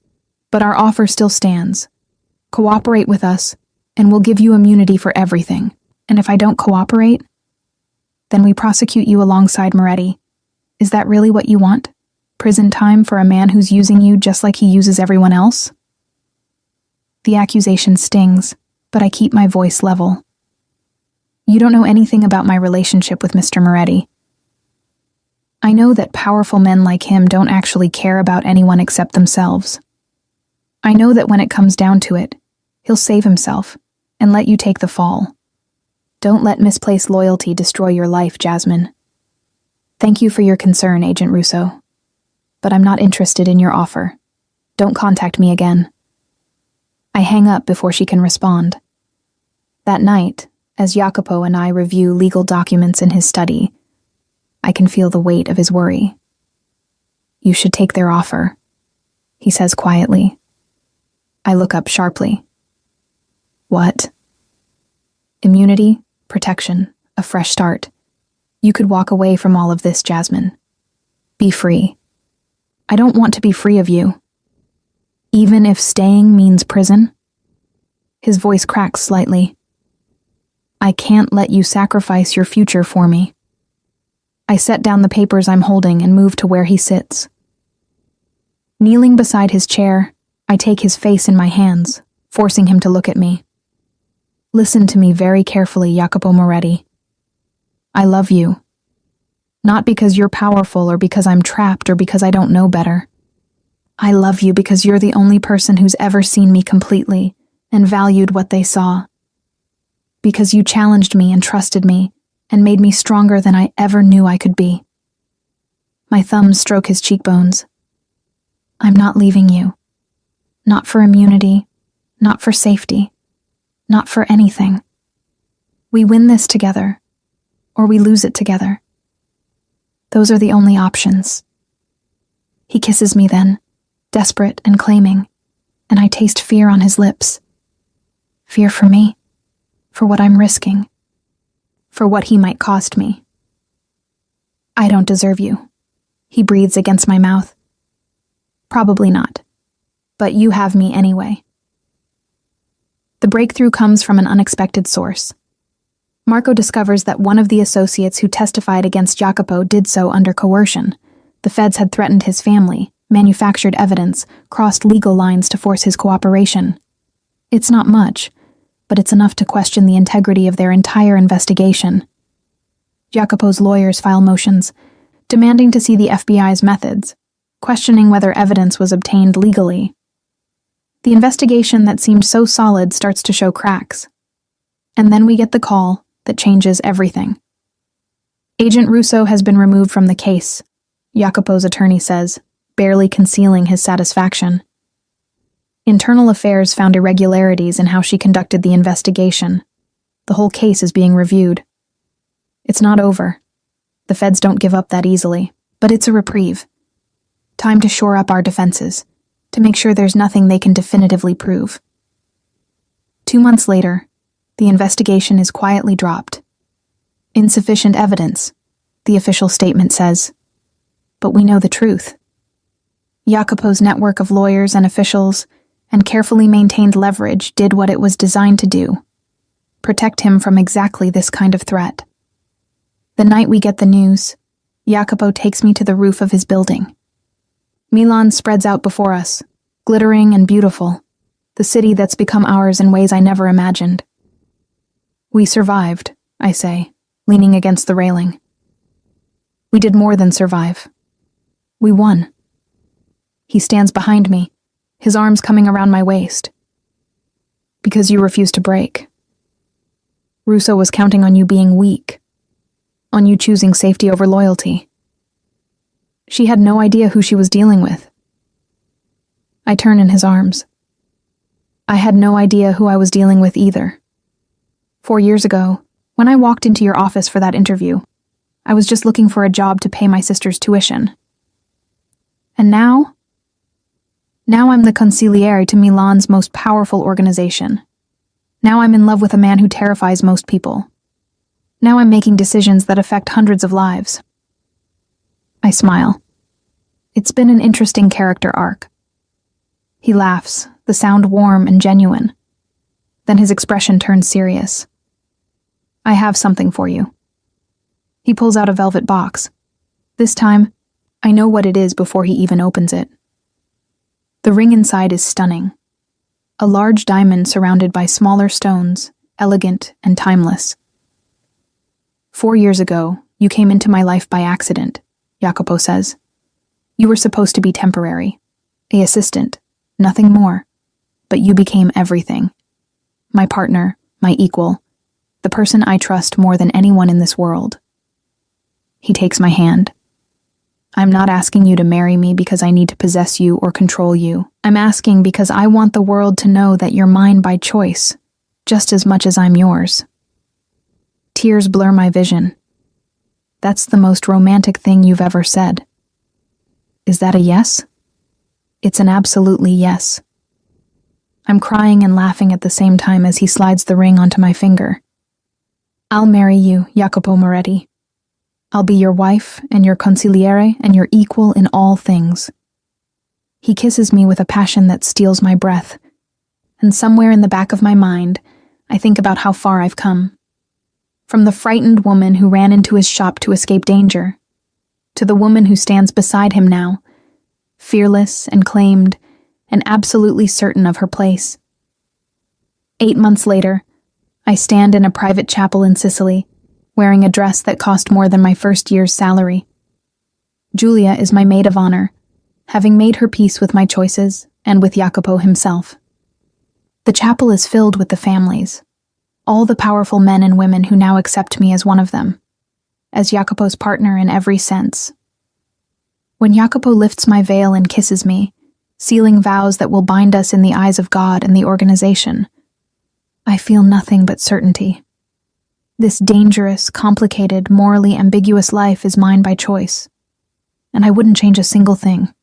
But our offer still stands. Cooperate with us, and we'll give you immunity for everything. And if I don't cooperate, then we prosecute you alongside Moretti. Is that really what you want? Prison time for a man who's using you just like he uses everyone else? The accusation stings, but I keep my voice level. You don't know anything about my relationship with Mr. Moretti. I know that powerful men like him don't actually care about anyone except themselves. I know that when it comes down to it, he'll save himself and let you take the fall. Don't let misplaced loyalty destroy your life, Jasmine. Thank you for your concern, Agent Russo. But I'm not interested in your offer. Don't contact me again. I hang up before she can respond. That night, as Jacopo and I review legal documents in his study, I can feel the weight of his worry. You should take their offer, he says quietly. I look up sharply. What? Immunity, protection, a fresh start. You could walk away from all of this, Jasmine. Be free. I don't want to be free of you. Even if staying means prison? His voice cracks slightly. I can't let you sacrifice your future for me. I set down the papers I'm holding and move to where he sits. Kneeling beside his chair, I take his face in my hands, forcing him to look at me. Listen to me very carefully, Jacopo Moretti. I love you. Not because you're powerful or because I'm trapped or because I don't know better. I love you because you're the only person who's ever seen me completely and valued what they saw. Because you challenged me and trusted me and made me stronger than I ever knew I could be. My thumbs stroke his cheekbones. I'm not leaving you. Not for immunity, not for safety, not for anything. We win this together, or we lose it together. Those are the only options. He kisses me then, desperate and claiming, and I taste fear on his lips. Fear for me, for what I'm risking, for what he might cost me. I don't deserve you, he breathes against my mouth. Probably not, but you have me anyway. The breakthrough comes from an unexpected source. Marco discovers that one of the associates who testified against Jacopo did so under coercion. The feds had threatened his family, manufactured evidence, crossed legal lines to force his cooperation. It's not much, but it's enough to question the integrity of their entire investigation. Jacopo's lawyers file motions, demanding to see the FBI's methods, questioning whether evidence was obtained legally. The investigation that seemed so solid starts to show cracks. And then we get the call that changes everything. Agent Russo has been removed from the case, Jacopo's attorney says, barely concealing his satisfaction. Internal Affairs found irregularities in how she conducted the investigation. The whole case is being reviewed. It's not over. The feds don't give up that easily, but it's a reprieve. Time to shore up our defenses, to make sure there's nothing they can definitively prove. 2 months later, the investigation is quietly dropped. Insufficient evidence, the official statement says. But we know the truth. Jacopo's network of lawyers and officials and carefully maintained leverage did what it was designed to do: protect him from exactly this kind of threat. The night we get the news, Jacopo takes me to the roof of his building. Milan spreads out before us, glittering and beautiful, the city that's become ours in ways I never imagined. We survived, I say, leaning against the railing. We did more than survive. We won. He stands behind me, his arms coming around my waist. Because you refused to break. Russo was counting on you being weak, on you choosing safety over loyalty. She had no idea who she was dealing with. I turn in his arms. I had no idea who I was dealing with either. 4 years ago, when I walked into your office for that interview, I was just looking for a job to pay my sister's tuition. And now I'm the consigliere to Milan's most powerful organization. Now I'm in love with a man who terrifies most people. Now I'm making decisions that affect hundreds of lives. I smile. It's been an interesting character arc. He laughs, the sound warm and genuine. Then his expression turns serious. I have something for you. He pulls out a velvet box. This time, I know what it is before he even opens it. The ring inside is stunning. A large diamond surrounded by smaller stones, elegant and timeless. 4 years ago, you came into my life by accident, Jacopo says. You were supposed to be temporary, an assistant, nothing more, but you became everything. My partner, my equal, the person I trust more than anyone in this world. He takes my hand. I'm not asking you to marry me because I need to possess you or control you. I'm asking because I want the world to know that you're mine by choice, just as much as I'm yours. Tears blur my vision. That's the most romantic thing you've ever said. Is that a yes? It's an absolutely yes. I'm crying and laughing at the same time as he slides the ring onto my finger. I'll marry you, Jacopo Moretti. I'll be your wife and your consigliere and your equal in all things. He kisses me with a passion that steals my breath, and somewhere in the back of my mind, I think about how far I've come. From the frightened woman who ran into his shop to escape danger, to the woman who stands beside him now, fearless and claimed, and absolutely certain of her place. 8 months later, I stand in a private chapel in Sicily, wearing a dress that cost more than my first year's salary. Giulia is my maid of honor, having made her peace with my choices and with Jacopo himself. The chapel is filled with the families, all the powerful men and women who now accept me as one of them, as Jacopo's partner in every sense. When Jacopo lifts my veil and kisses me, sealing vows that will bind us in the eyes of God and the organization, I feel nothing but certainty. This dangerous, complicated, morally ambiguous life is mine by choice, and I wouldn't change a single thing.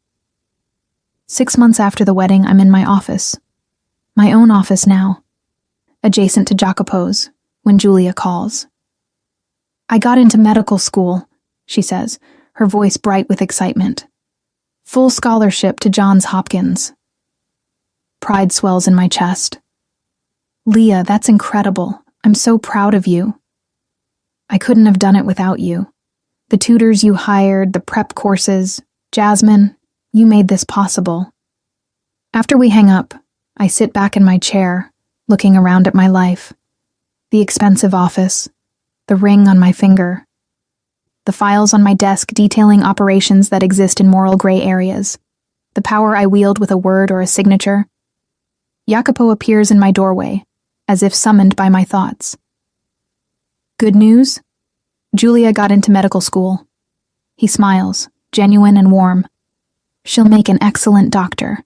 6 months after the wedding, I'm in my office. My own office now, adjacent to Jacopo's, when Giulia calls. I got into medical school, she says, her voice bright with excitement. Full scholarship to Johns Hopkins. Pride swells in my chest. Leah, that's incredible. I'm so proud of you. I couldn't have done it without you. The tutors you hired, the prep courses, Jasmine, you made this possible. After we hang up, I sit back in my chair, looking around at my life. The expensive office, the ring on my finger, the files on my desk detailing operations that exist in moral gray areas, the power I wield with a word or a signature. Jacopo appears in my doorway, as if summoned by my thoughts. Good news? Julia got into medical school. He smiles, genuine and warm. She'll make an excellent doctor.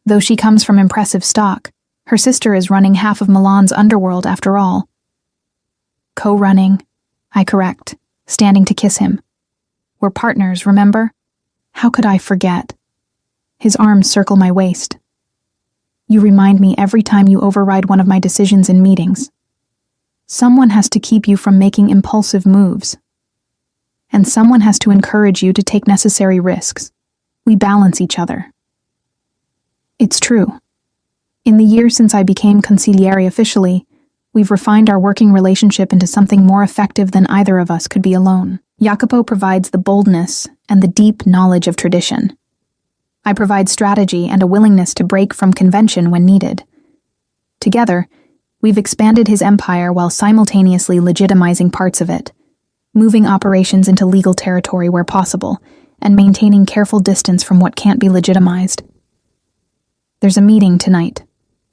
Though she comes from impressive stock, her sister is running half of Milan's underworld after all. Co-running, I correct, standing to kiss him. We're partners, remember? How could I forget? His arms circle my waist. You remind me every time you override one of my decisions in meetings. Someone has to keep you from making impulsive moves. And someone has to encourage you to take necessary risks. We balance each other. It's true. In the year since I became consigliere officially, we've refined our working relationship into something more effective than either of us could be alone. Jacopo provides the boldness and the deep knowledge of tradition. I provide strategy and a willingness to break from convention when needed. Together, we've expanded his empire while simultaneously legitimizing parts of it, moving operations into legal territory where possible, and maintaining careful distance from what can't be legitimized. There's a meeting tonight,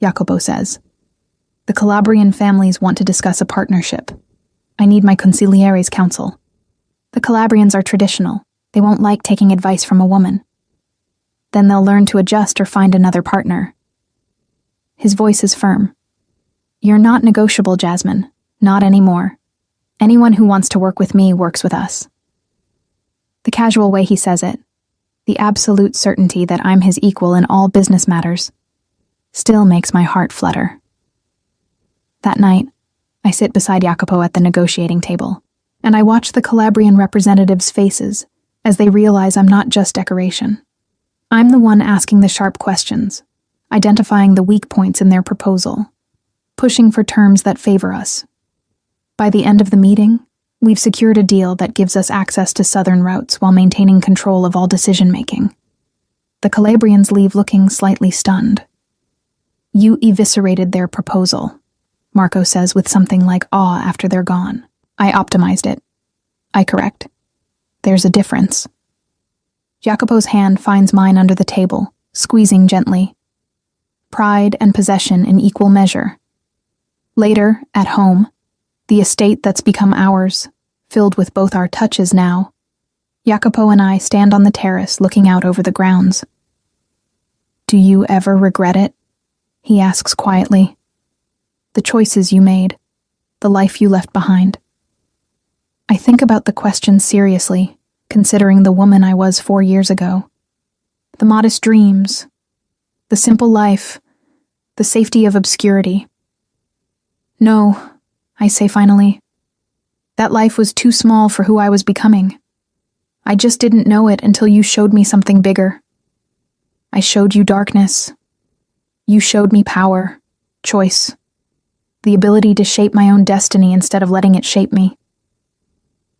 Jacopo says. The Calabrian families want to discuss a partnership. I need my consigliere's counsel. The Calabrians are traditional. They won't like taking advice from a woman. Then they'll learn to adjust or find another partner. His voice is firm. You're not negotiable, Jasmine. Not anymore. Anyone who wants to work with me works with us. The casual way he says it, the absolute certainty that I'm his equal in all business matters, still makes my heart flutter. That night, I sit beside Jacopo at the negotiating table, and I watch the Calabrian representatives' faces as they realize I'm not just decoration. I'm the one asking the sharp questions, identifying the weak points in their proposal, pushing for terms that favor us. By the end of the meeting, we've secured a deal that gives us access to southern routes while maintaining control of all decision-making. The Calabrians leave looking slightly stunned. You eviscerated their proposal, Marco says with something like awe after they're gone. I optimized it. I correct. There's a difference. Jacopo's hand finds mine under the table, squeezing gently. Pride and possession in equal measure. Later, at home, the estate that's become ours, filled with both our touches now, Jacopo and I stand on the terrace looking out over the grounds. Do you ever regret it? He asks quietly. The choices you made, the life you left behind. I think about the question seriously, considering the woman I was 4 years ago. The modest dreams, the simple life, the safety of obscurity. No, I say finally. That life was too small for who I was becoming. I just didn't know it until you showed me something bigger. I showed you darkness. You showed me power, choice, the ability to shape my own destiny instead of letting it shape me.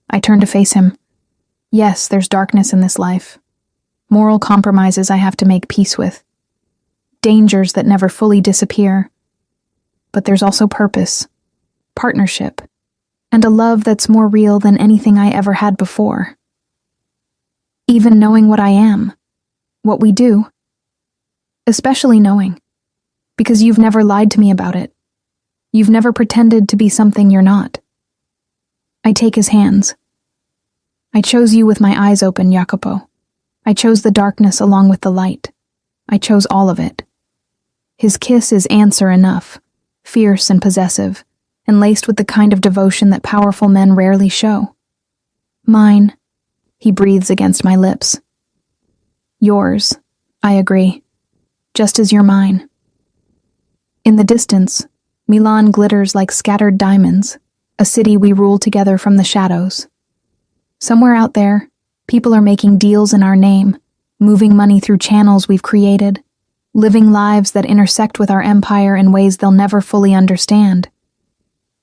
I turn to face him. Yes, there's darkness in this life. Moral compromises I have to make peace with. Dangers that never fully disappear. But there's also purpose, partnership, and a love that's more real than anything I ever had before. Even knowing what I am, what we do. Especially knowing, because you've never lied to me about it. You've never pretended to be something you're not. I take his hands. I chose you with my eyes open, Jacopo. I chose the darkness along with the light. I chose all of it. His kiss is answer enough, fierce and possessive, and laced with the kind of devotion that powerful men rarely show. Mine, he breathes against my lips. Yours, I agree, just as you're mine. In the distance, Milan glitters like scattered diamonds, a city we rule together from the shadows. Somewhere out there, people are making deals in our name, moving money through channels we've created, living lives that intersect with our empire in ways they'll never fully understand.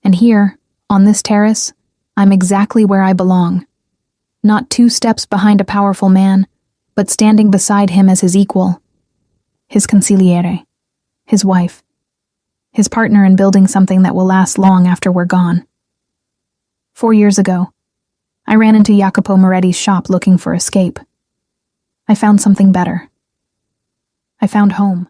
And here, on this terrace, I'm exactly where I belong. Not 2 steps behind a powerful man, but standing beside him as his equal. His consigliere. His wife. his partner in building something that will last long after we're gone. 4 years ago, I ran into Jacopo Moretti's shop looking for escape. I found something better. I found home.